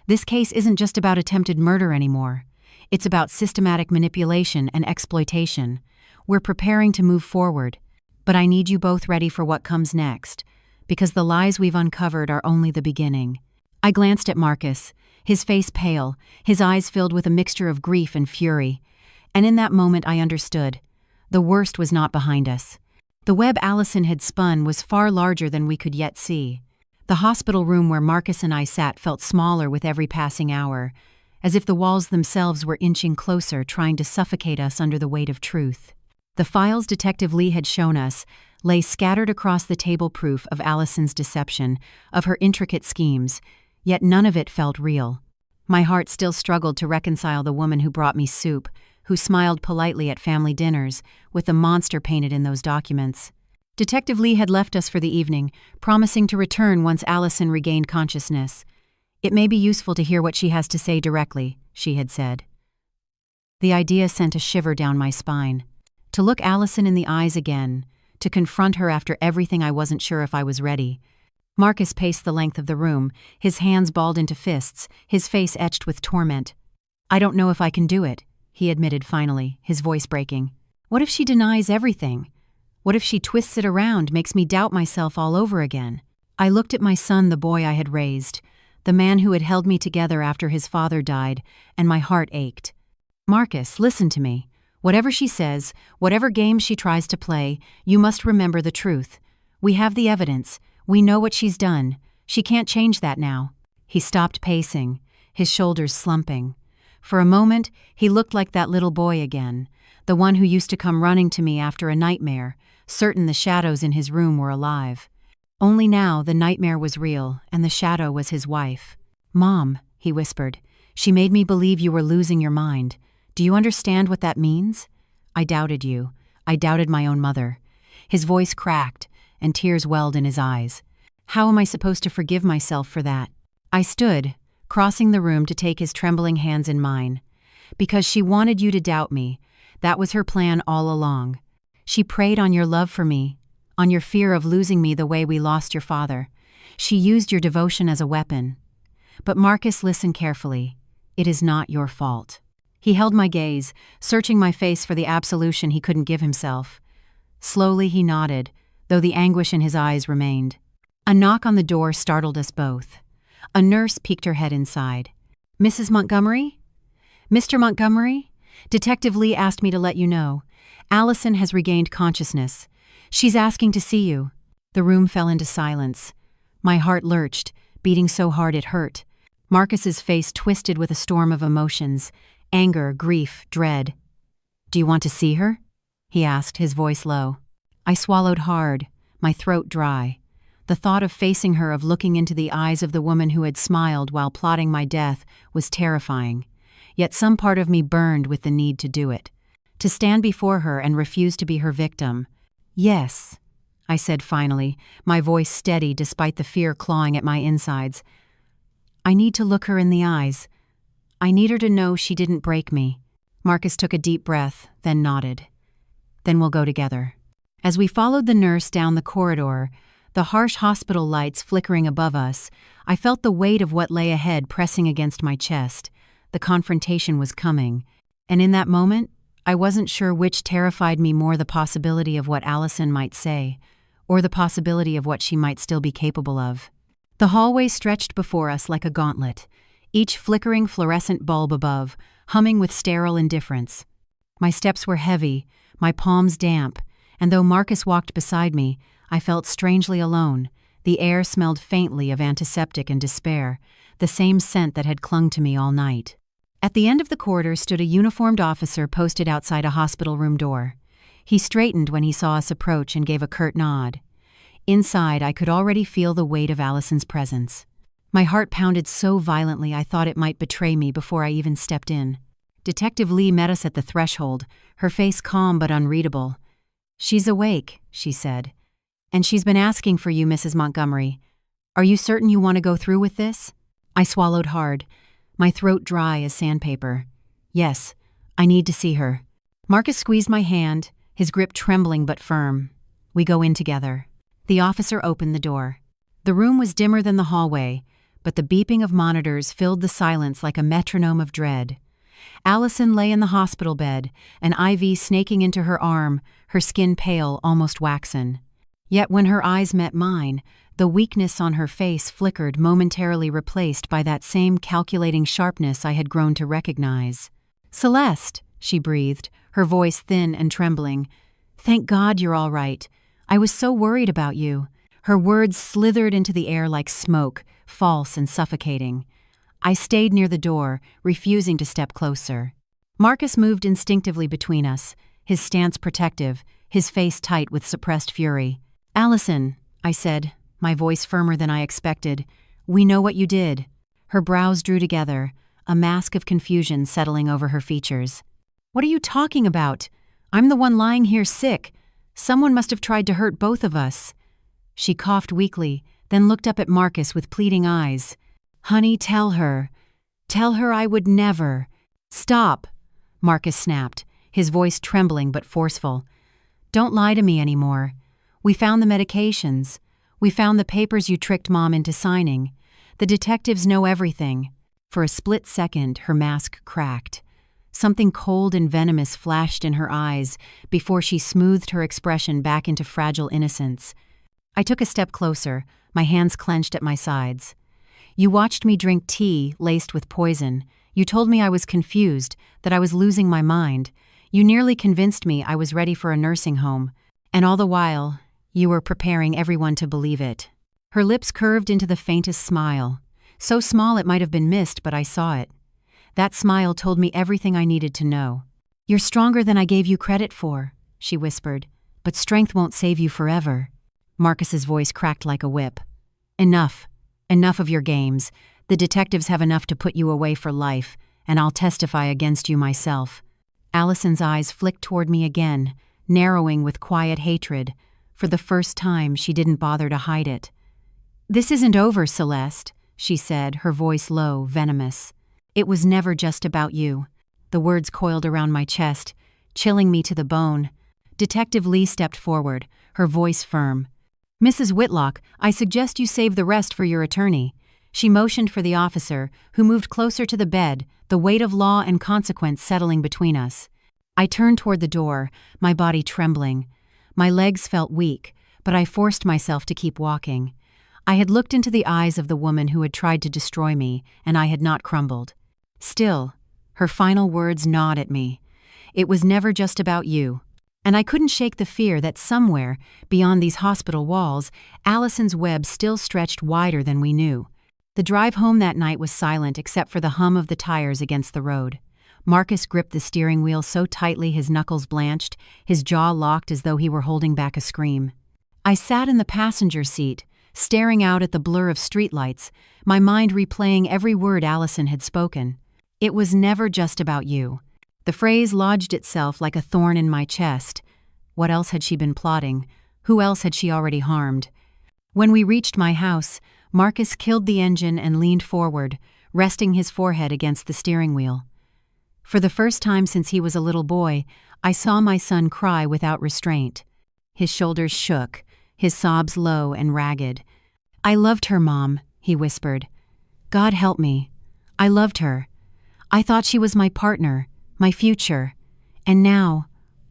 This case isn't just about attempted murder anymore. It's about systematic manipulation and exploitation. We're preparing to move forward, but I need you both ready for what comes next, because the lies we've uncovered are only the beginning. I glanced at Marcus, his face pale, his eyes filled with a mixture of grief and fury. And in that moment I understood. The worst was not behind us. The web Allison had spun was far larger than we could yet see. The hospital room where Marcus and I sat felt smaller with every passing hour, as if the walls themselves were inching closer, trying to suffocate us under the weight of truth. The files Detective Lee had shown us lay scattered across the table, proof of Allison's deception, of her intricate schemes, yet none of it felt real. My heart still struggled to reconcile the woman who brought me soup, who smiled politely at family dinners, with the monster painted in those documents. Detective Lee had left us for the evening, promising to return once Allison regained consciousness. "It may be useful to hear what she has to say directly," she had said. The idea sent a shiver down my spine. To look Allison in the eyes again, to confront her after everything, I wasn't sure if I was ready. Marcus paced the length of the room, his hands balled into fists, his face etched with torment. "I don't know if I can do it," he admitted finally, his voice breaking. "What if she denies everything? What if she twists it around, makes me doubt myself all over again?" I looked at my son, the boy I had raised, the man who had held me together after his father died, and my heart ached. "Marcus, listen to me. Whatever she says, whatever game she tries to play, you must remember the truth. We have the evidence. We know what she's done. She can't change that now." He stopped pacing, his shoulders slumping. For a moment, he looked like that little boy again, the one who used to come running to me after a nightmare, certain the shadows in his room were alive. Only now the nightmare was real, and the shadow was his wife. "Mom," he whispered, "she made me believe you were losing your mind. Do you understand what that means? I doubted you. I doubted my own mother." His voice cracked, and tears welled in his eyes. How am I supposed to forgive myself for that? I stood, crossing the room to take his trembling hands in mine. "Because she wanted you to doubt me. That was her plan all along. She preyed on your love for me, on your fear of losing me the way we lost your father. She used your devotion as a weapon. But Marcus, listen carefully. It is not your fault." He held my gaze, searching my face for the absolution he couldn't give himself. Slowly he nodded, though the anguish in his eyes remained. A knock on the door startled us both. A nurse peeked her head inside. "Mrs. Montgomery?" "Mr. Montgomery? Detective Lee asked me to let you know. Allison has regained consciousness. She's asking to see you." The room fell into silence. My heart lurched, beating so hard it hurt. Marcus's face twisted with a storm of emotions: anger, grief, dread. "Do you want to see her?" he asked, his voice low. I swallowed hard, my throat dry. The thought of facing her, of looking into the eyes of the woman who had smiled while plotting my death, was terrifying. Yet some part of me burned with the need to do it. To stand before her and refuse to be her victim. "Yes," I said finally, my voice steady despite the fear clawing at my insides. "I need to look her in the eyes. I need her to know she didn't break me." Marcus took a deep breath, then nodded. "Then we'll go together." As we followed the nurse down the corridor, the harsh hospital lights flickering above us, I felt the weight of what lay ahead pressing against my chest. The confrontation was coming, and in that moment, I wasn't sure which terrified me more: the possibility of what Allison might say, or the possibility of what she might still be capable of. The hallway stretched before us like a gauntlet, each flickering fluorescent bulb above, humming with sterile indifference. My steps were heavy, my palms damp, and though Marcus walked beside me, I felt strangely alone. The air smelled faintly of antiseptic and despair, the same scent that had clung to me all night. At the end of the corridor stood a uniformed officer posted outside a hospital room door. He straightened when he saw us approach and gave a curt nod. Inside, I could already feel the weight of Allison's presence. My heart pounded so violently I thought it might betray me before I even stepped in. Detective Lee met us at the threshold, her face calm but unreadable. "She's awake," she said. "And she's been asking for you, Mrs. Montgomery. Are you certain you want to go through with this?" I swallowed hard, my throat dry as sandpaper. "Yes, I need to see her." Marcus squeezed my hand, his grip trembling but firm. We go in together. The officer opened the door. The room was dimmer than the hallway, but the beeping of monitors filled the silence like a metronome of dread. Allison lay in the hospital bed, an IV snaking into her arm, her skin pale, almost waxen. Yet when her eyes met mine, the weakness on her face flickered, momentarily replaced by that same calculating sharpness I had grown to recognize. "Celeste," she breathed, her voice thin and trembling. "Thank God you're all right. I was so worried about you." Her words slithered into the air like smoke, false and suffocating. I stayed near the door, refusing to step closer. Marcus moved instinctively between us, his stance protective, his face tight with suppressed fury. "Allison," I said, my voice firmer than I expected, "we know what you did." Her brows drew together, a mask of confusion settling over her features. "What are you talking about? I'm the one lying here sick. Someone must have tried to hurt both of us." She coughed weakly, then looked up at Marcus with pleading eyes. "Honey, tell her. Tell her I would never." "Stop," Marcus snapped, his voice trembling but forceful. "Don't lie to me anymore. We found the medications. We found the papers you tricked Mom into signing. The detectives know everything." For a split second, her mask cracked. Something cold and venomous flashed in her eyes before she smoothed her expression back into fragile innocence. I took a step closer, my hands clenched at my sides. "You watched me drink tea laced with poison. You told me I was confused, that I was losing my mind. You nearly convinced me I was ready for a nursing home. And all the while, you were preparing everyone to believe it." Her lips curved into the faintest smile. So small it might have been missed, but I saw it. That smile told me everything I needed to know. "You're stronger than I gave you credit for," she whispered, "but strength won't save you forever." Marcus's voice cracked like a whip. "Enough. Enough of your games. The detectives have enough to put you away for life, and I'll testify against you myself." Allison's eyes flicked toward me again, narrowing with quiet hatred. For the first time, she didn't bother to hide it. "This isn't over, Celeste," she said, her voice low, venomous. "It was never just about you." The words coiled around my chest, chilling me to the bone. Detective Lee stepped forward, her voice firm. "Mrs. Whitlock, I suggest you save the rest for your attorney." She motioned for the officer, who moved closer to the bed, the weight of law and consequence settling between us. I turned toward the door, my body trembling. My legs felt weak, but I forced myself to keep walking. I had looked into the eyes of the woman who had tried to destroy me, and I had not crumbled. Still, her final words gnawed at me. "It was never just about you." And I couldn't shake the fear that somewhere, beyond these hospital walls, Allison's web still stretched wider than we knew. The drive home that night was silent except for the hum of the tires against the road. Marcus gripped the steering wheel so tightly his knuckles blanched, his jaw locked as though he were holding back a scream. I sat in the passenger seat, staring out at the blur of streetlights, my mind replaying every word Allison had spoken. "It was never just about you." The phrase lodged itself like a thorn in my chest. What else had she been plotting? Who else had she already harmed? When we reached my house, Marcus killed the engine and leaned forward, resting his forehead against the steering wheel. For the first time since he was a little boy, I saw my son cry without restraint. His shoulders shook, his sobs low and ragged. "I loved her, Mom," he whispered. "God help me. I loved her. I thought she was my partner, my future. And now,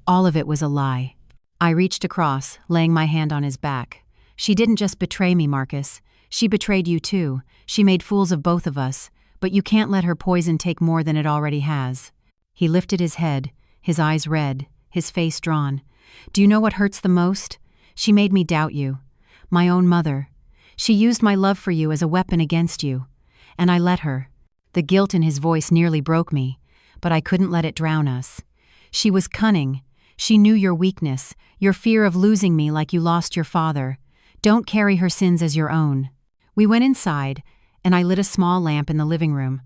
all of it was a lie." I reached across, laying my hand on his back. "She didn't just betray me, Marcus. She betrayed you too. She made fools of both of us, but you can't let her poison take more than it already has." He lifted his head, his eyes red, his face drawn. "Do you know what hurts the most? She made me doubt you. My own mother. She used my love for you as a weapon against you. And I let her." The guilt in his voice nearly broke me, but I couldn't let it drown us. "She was cunning. She knew your weakness, your fear of losing me like you lost your father. Don't carry her sins as your own." We went inside, and I lit a small lamp in the living room.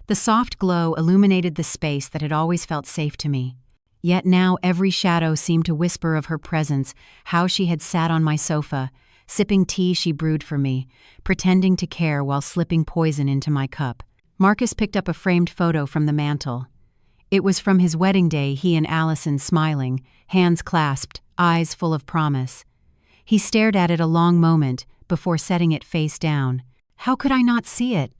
The soft glow illuminated the space that had always felt safe to me. Yet now every shadow seemed to whisper of her presence, how she had sat on my sofa, sipping tea she brewed for me, pretending to care while slipping poison into my cup. Marcus picked up a framed photo from the mantel. It was from his wedding day, he and Allison smiling, hands clasped, eyes full of promise. He stared at it a long moment before setting it face down. How could I not see it?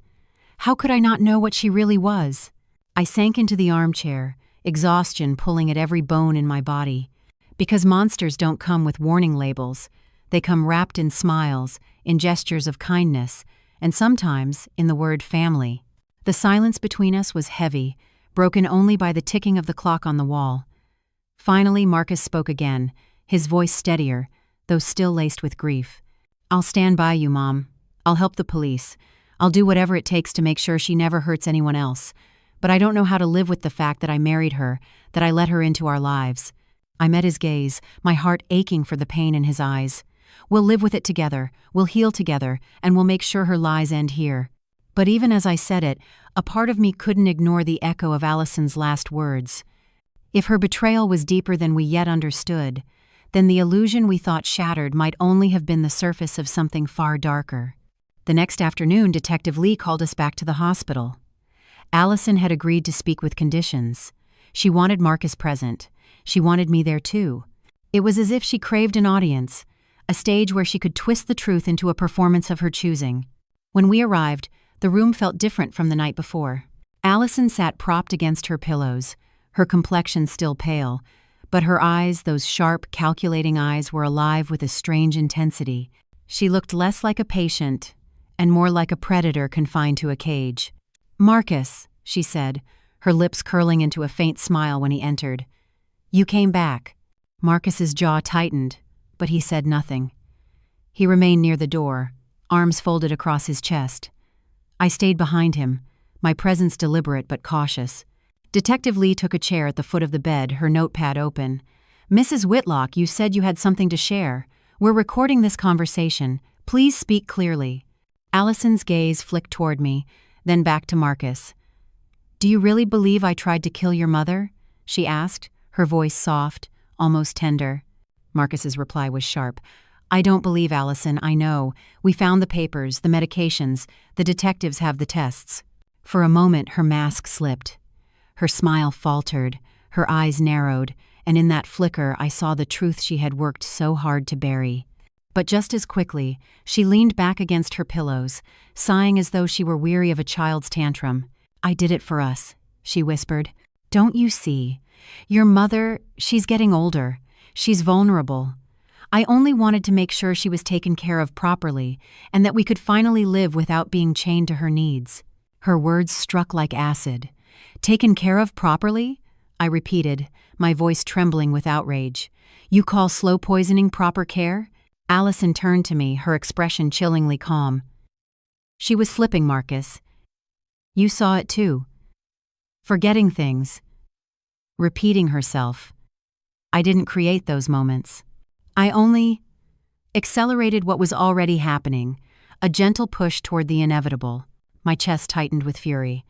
How could I not know what she really was? I sank into the armchair, exhaustion pulling at every bone in my body. Because monsters don't come with warning labels. They come wrapped in smiles, in gestures of kindness, and sometimes in the word family. The silence between us was heavy, broken only by the ticking of the clock on the wall. Finally, Marcus spoke again, his voice steadier, though still laced with grief. "I'll stand by you, Mom. I'll help the police. I'll do whatever it takes to make sure she never hurts anyone else. But I don't know how to live with the fact that I married her, that I let her into our lives." I met his gaze, my heart aching for the pain in his eyes. "We'll live with it together, we'll heal together, and we'll make sure her lies end here." But even as I said it, a part of me couldn't ignore the echo of Allison's last words. If her betrayal was deeper than we yet understood, then the illusion we thought shattered might only have been the surface of something far darker. The next afternoon, Detective Lee called us back to the hospital. Allison had agreed to speak with conditions. She wanted Marcus present. She wanted me there too. It was as if she craved an audience, a stage where she could twist the truth into a performance of her choosing. When we arrived, the room felt different from the night before. Allison sat propped against her pillows, her complexion still pale, but her eyes, those sharp, calculating eyes, were alive with a strange intensity. She looked less like a patient and more like a predator confined to a cage. "Marcus," she said, her lips curling into a faint smile when he entered. "You came back." Marcus's jaw tightened, but he said nothing. He remained near the door, arms folded across his chest. I stayed behind him, my presence deliberate but cautious. Detective Lee took a chair at the foot of the bed, her notepad open. "Mrs. Whitlock, you said you had something to share. We're recording this conversation. Please speak clearly." Allison's gaze flicked toward me, then back to Marcus. "Do you really believe I tried to kill your mother?" she asked, her voice soft, almost tender. Marcus's reply was sharp. "I don't believe, Allison, I know. We found the papers, the medications. The detectives have the tests." For a moment, her mask slipped. Her smile faltered, her eyes narrowed, and in that flicker I saw the truth she had worked so hard to bury. But just as quickly, she leaned back against her pillows, sighing as though she were weary of a child's tantrum. "I did it for us," she whispered. "Don't you see? Your mother, she's getting older. She's vulnerable. I only wanted to make sure she was taken care of properly and that we could finally live without being chained to her needs." Her words struck like acid. "Taken care of properly?" I repeated, my voice trembling with outrage. "You call slow poisoning proper care?" Allison turned to me, her expression chillingly calm. "She was slipping, Marcus. You saw it too. Forgetting things. Repeating herself. I didn't create those moments. I only accelerated what was already happening, a gentle push toward the inevitable." My chest tightened with fury.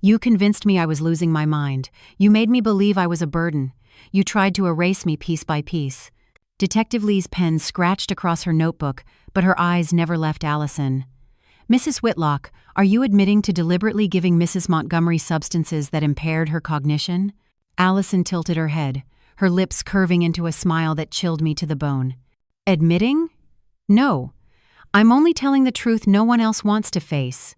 "You convinced me I was losing my mind. You made me believe I was a burden. You tried to erase me piece by piece." Detective Lee's pen scratched across her notebook, but her eyes never left Allison. "Mrs. Whitlock, are you admitting to deliberately giving Mrs. Montgomery substances that impaired her cognition?" Allison tilted her head, her lips curving into a smile that chilled me to the bone. "Admitting? No. I'm only telling the truth no one else wants to face.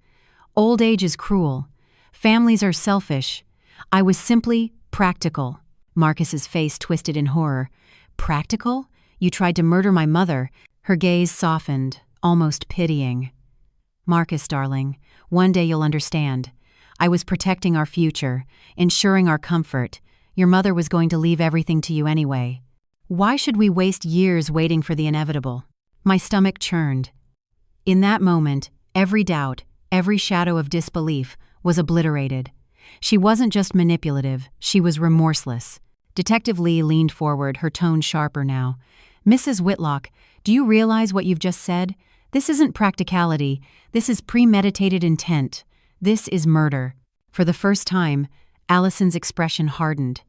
Old age is cruel. Families are selfish. I was simply practical." Marcus's face twisted in horror. "Practical? You tried to murder my mother." Her gaze softened, almost pitying. "Marcus, darling, one day you'll understand. I was protecting our future, ensuring our comfort. Your mother was going to leave everything to you anyway. Why should we waste years waiting for the inevitable?" My stomach churned. In that moment, every doubt, every shadow of disbelief was obliterated. She wasn't just manipulative, she was remorseless. Detective Lee leaned forward, her tone sharper now. "Mrs. Whitlock, do you realize what you've just said? This isn't practicality. This is premeditated intent. This is murder." For the first time, Allison's expression hardened.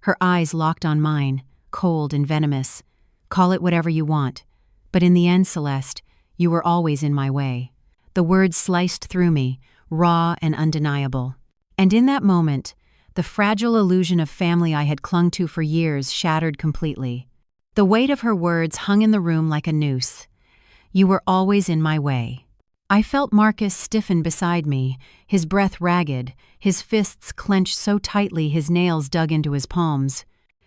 Her eyes locked on mine, cold and venomous. "Call it whatever you want. But in the end, Celeste, you were always in my way." The words sliced through me, raw and undeniable. And in that moment, The fragile illusion of family I had clung to for years shattered completely. The weight of her words hung in the room like a noose. You were always in my way. I felt Marcus stiffen beside me, his breath ragged, his fists clenched so tightly his nails dug into his palms.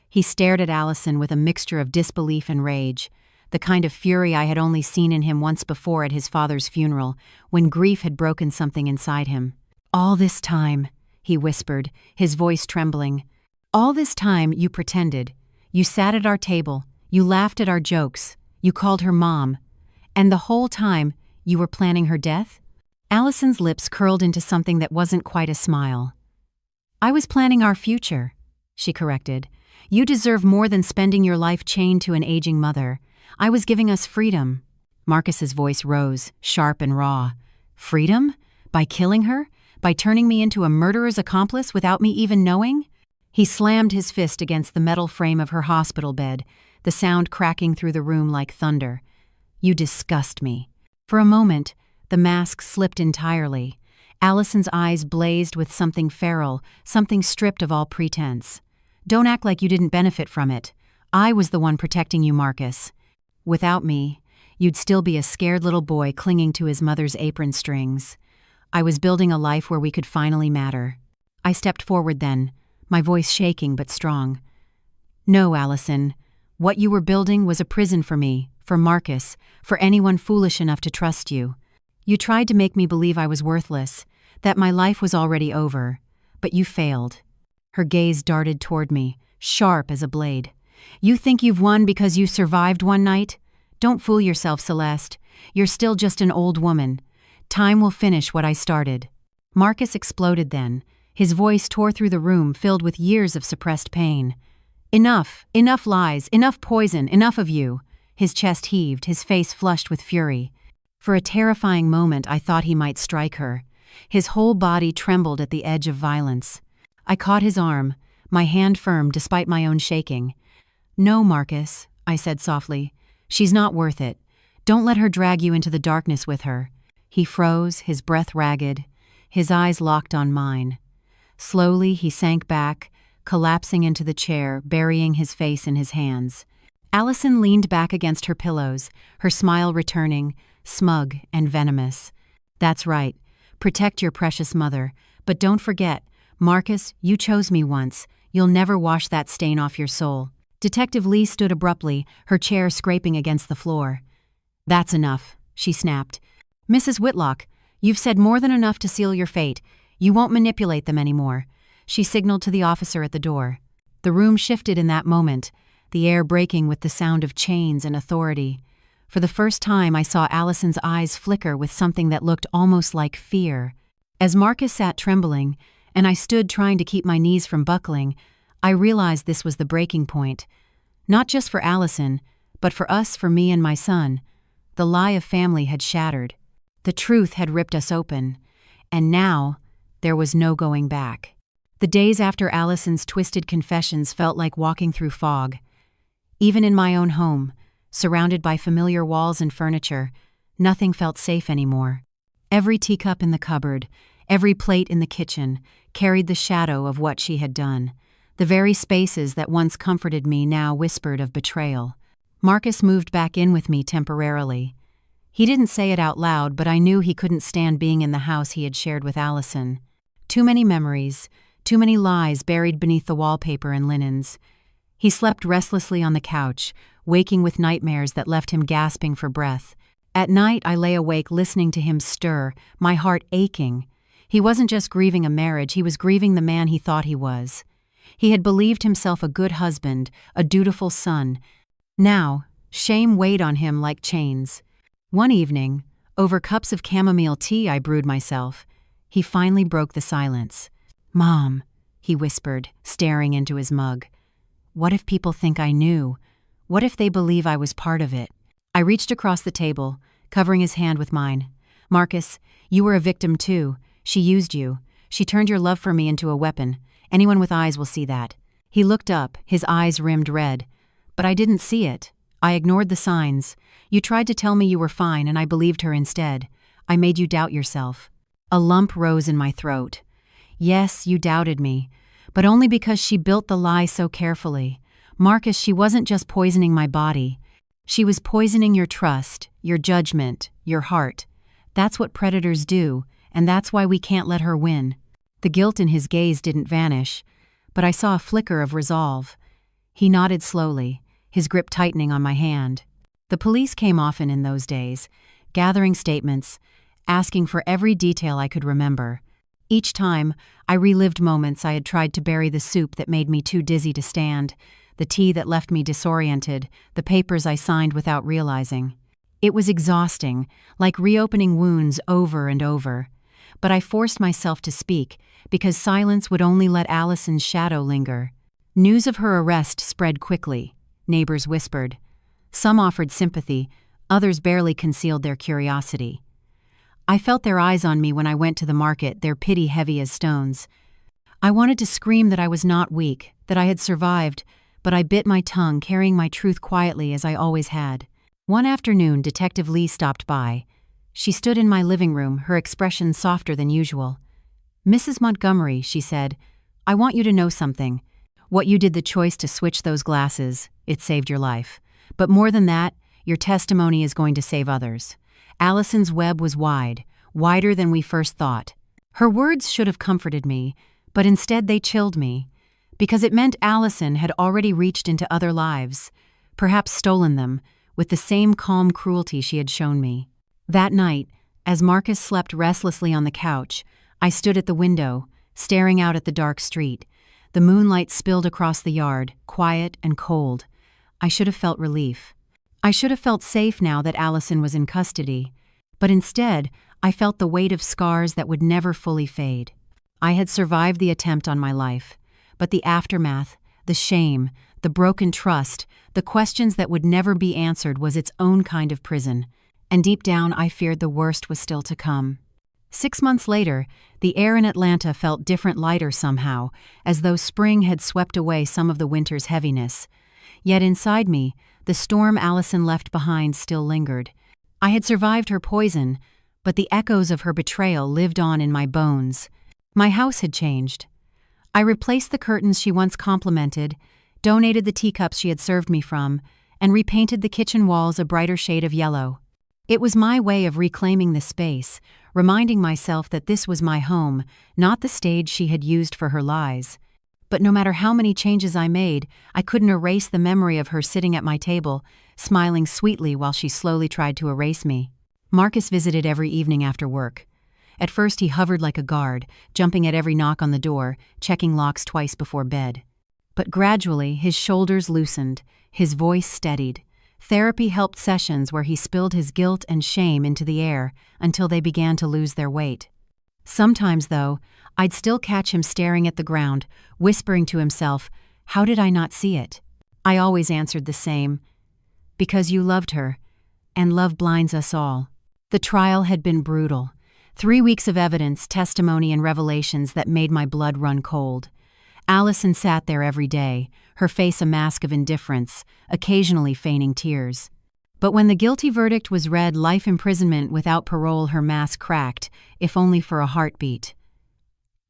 He stared at Allison with a mixture of disbelief and rage, the kind of fury I had only seen in him once before at his father's funeral, when grief had broken something inside him. "All this time," he whispered, his voice trembling. "All this time you pretended. You sat at our table, you laughed at our jokes, you called her mom. And the whole time, you were planning her death?" Allison's lips curled into something that wasn't quite a smile. "I was planning our future," she corrected. "You deserve more than spending your life chained to an aging mother. I was giving us freedom." Marcus's voice rose, sharp and raw. "Freedom? By killing her? By turning me into a murderer's accomplice without me even knowing?" He slammed his fist against the metal frame of her hospital bed, the sound cracking through the room like thunder. "You disgust me." For a moment, the mask slipped entirely. Allison's eyes blazed with something feral, something stripped of all pretense. "Don't act like you didn't benefit from it. I was the one protecting you, Marcus. Without me, you'd still be a scared little boy clinging to his mother's apron strings. I was building a life where we could finally matter." I stepped forward then, my voice shaking but strong. "No, Allison. What you were building was a prison for me, for Marcus, for anyone foolish enough to trust you. You tried to make me believe I was worthless, that my life was already over. But you failed." Her gaze darted toward me, sharp as a blade. "You think you've won because you survived one night? Don't fool yourself, Celeste. You're still just an old woman. Time will finish what I started." Marcus exploded then. His voice tore through the room filled with years of suppressed pain. "Enough, enough lies, enough poison, enough of you." His chest heaved, his face flushed with fury. For a terrifying moment I thought he might strike her. His whole body trembled at the edge of violence. I caught his arm, my hand firm despite my own shaking. "No, Marcus," I said softly. "She's not worth it. Don't let her drag you into the darkness with her." He froze, his breath ragged, his eyes locked on mine. Slowly he sank back, collapsing into the chair, burying his face in his hands. Allison leaned back against her pillows, her smile returning, smug and venomous. "That's right. Protect your precious mother. But don't forget, Marcus, you chose me once. You'll never wash that stain off your soul." Detective Lee stood abruptly, her chair scraping against the floor. "That's enough," she snapped. "Mrs. Whitlock, you've said more than enough to seal your fate. You won't manipulate them anymore." She signaled to the officer at the door. The room shifted in that moment, the air breaking with the sound of chains and authority. For the first time I saw Allison's eyes flicker with something that looked almost like fear. As Marcus sat trembling, and I stood trying to keep my knees from buckling, I realized this was the breaking point. Not just for Allison, but for us, for me and my son. The lie of family had shattered. The truth had ripped us open. And now, there was no going back. The days after Allison's twisted confessions felt like walking through fog. Even in my own home, surrounded by familiar walls and furniture, nothing felt safe anymore. Every teacup in the cupboard, every plate in the kitchen, carried the shadow of what she had done. The very spaces that once comforted me now whispered of betrayal. Marcus moved back in with me temporarily. He didn't say it out loud, but I knew he couldn't stand being in the house he had shared with Allison. Too many memories, too many lies buried beneath the wallpaper and linens. He slept restlessly on the couch, waking with nightmares that left him gasping for breath. At night, I lay awake listening to him stir, my heart aching. He wasn't just grieving a marriage, he was grieving the man he thought he was. He had believed himself a good husband, a dutiful son. Now, shame weighed on him like chains. One evening, over cups of chamomile tea I brewed myself, he finally broke the silence. "Mom," he whispered, staring into his mug. "What if people think I knew? What if they believe I was part of it?" I reached across the table, covering his hand with mine. "Marcus, you were a victim too. She used you. She turned your love for me into a weapon. Anyone with eyes will see that." He looked up, his eyes rimmed red. "But I didn't see it. I ignored the signs. You tried to tell me you were fine, and I believed her instead. I made you doubt yourself." A lump rose in my throat. "Yes, you doubted me. but only because she built the lie so carefully. Marcus, she wasn't just poisoning my body. She was poisoning your trust, your judgment, your heart. That's what predators do, and that's why we can't let her win. The guilt in his gaze didn't vanish, but I saw a flicker of resolve. He nodded slowly, his grip tightening on my hand. The police came often in those days, gathering statements, asking for every detail I could remember. Each time, I relived moments I had tried to bury: the soup that made me too dizzy to stand, the tea that left me disoriented, the papers I signed without realizing. It was exhausting, like reopening wounds over and over. But I forced myself to speak, because silence would only let Allison's shadow linger. News of her arrest spread quickly, neighbors whispered. Some offered sympathy, others barely concealed their curiosity. I felt their eyes on me when I went to the market, their pity heavy as stones. I wanted to scream that I was not weak, that I had survived, but I bit my tongue, carrying my truth quietly as I always had. One afternoon, Detective Lee stopped by. She stood in my living room, her expression softer than usual. "Mrs. Montgomery," she said, "I want you to know something. What you did, the choice to switch those glasses, it saved your life. But more than that, your testimony is going to save others." Allison's web was wide, wider than we first thought. Her words should have comforted me, but instead they chilled me, because it meant Allison had already reached into other lives, perhaps stolen them, with the same calm cruelty she had shown me. That night, as Marcus slept restlessly on the couch, I stood at the window, staring out at the dark street. The moonlight spilled across the yard, quiet and cold. I should have felt relief. I should have felt safe now that Allison was in custody, but instead, I felt the weight of scars that would never fully fade. I had survived the attempt on my life, but the aftermath, the shame, the broken trust, the questions that would never be answered was its own kind of prison, and deep down I feared the worst was still to come. 6 months later, the air in Atlanta felt different, lighter somehow, as though spring had swept away some of the winter's heaviness. Yet inside me, the storm Allison left behind still lingered. I had survived her poison, but the echoes of her betrayal lived on in my bones. My house had changed. I replaced the curtains she once complimented, donated the teacups she had served me from, and repainted the kitchen walls a brighter shade of yellow. It was my way of reclaiming the space, reminding myself that this was my home, not the stage she had used for her lies. But no matter how many changes I made, I couldn't erase the memory of her sitting at my table, smiling sweetly while she slowly tried to erase me. Marcus visited every evening after work. At first he hovered like a guard, jumping at every knock on the door, checking locks twice before bed. But gradually his shoulders loosened, his voice steadied. Therapy helped sessions where he spilled his guilt and shame into the air until they began to lose their weight. Sometimes, though, I'd still catch him staring at the ground, whispering to himself, "How did I not see it?" I always answered the same, "Because you loved her, and love blinds us all." The trial had been brutal. 3 weeks of evidence, testimony, and revelations that made my blood run cold. Allison sat there every day, her face a mask of indifference, occasionally feigning tears. But when the guilty verdict was read, life imprisonment without parole, her mask cracked, if only for a heartbeat.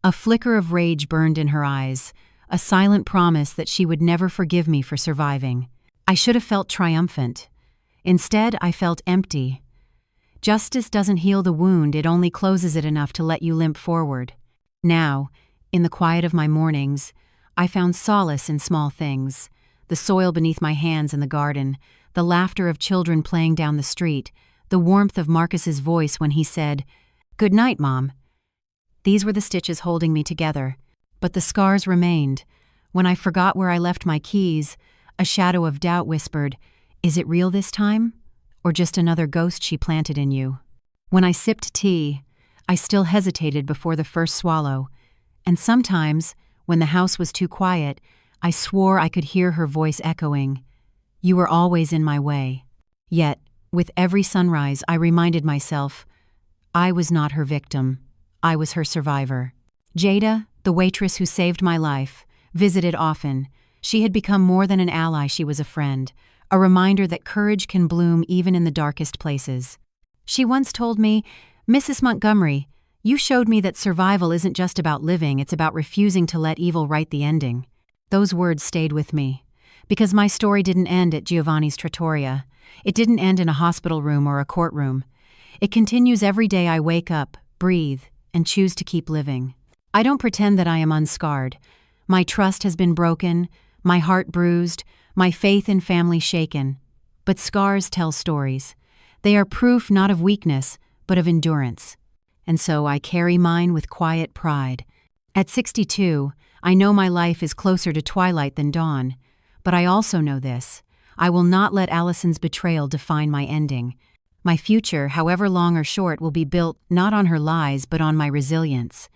A flicker of rage burned in her eyes, a silent promise that she would never forgive me for surviving. I should have felt triumphant. Instead, I felt empty. Justice doesn't heal the wound, it only closes it enough to let you limp forward. Now, in the quiet of my mornings, I found solace in small things: the soil beneath my hands in the garden, the laughter of children playing down the street, the warmth of Marcus's voice when he said, "Good night, Mom." These were the stitches holding me together, but the scars remained. When I forgot where I left my keys, a shadow of doubt whispered, "Is it real this time? Or just another ghost she planted in you?" When I sipped tea, I still hesitated before the first swallow, and sometimes, when the house was too quiet, I swore I could hear her voice echoing, "You were always in my way." Yet, with every sunrise, I reminded myself, I was not her victim. I was her survivor. Jada, the waitress who saved my life, visited often. She had become more than an ally, she was a friend, a reminder that courage can bloom even in the darkest places. She once told me, "Mrs. Montgomery, You showed me that survival isn't just about living, it's about refusing to let evil write the ending. Those words stayed with me. Because my story didn't end at Giovanni's trattoria. It didn't end in a hospital room or a courtroom. It continues every day I wake up, breathe, and choose to keep living. I don't pretend that I am unscarred. My trust has been broken, my heart bruised, my faith in family shaken. But scars tell stories. They are proof not of weakness, but of endurance. And so I carry mine with quiet pride. At 62, I know my life is closer to twilight than dawn. But I also know this: I will not let Allison's betrayal define my ending. My future, however long or short, will be built not on her lies but on my resilience.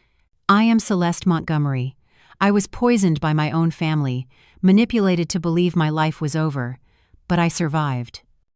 I am Celeste Montgomery. I was poisoned by my own family, manipulated to believe my life was over. But I survived.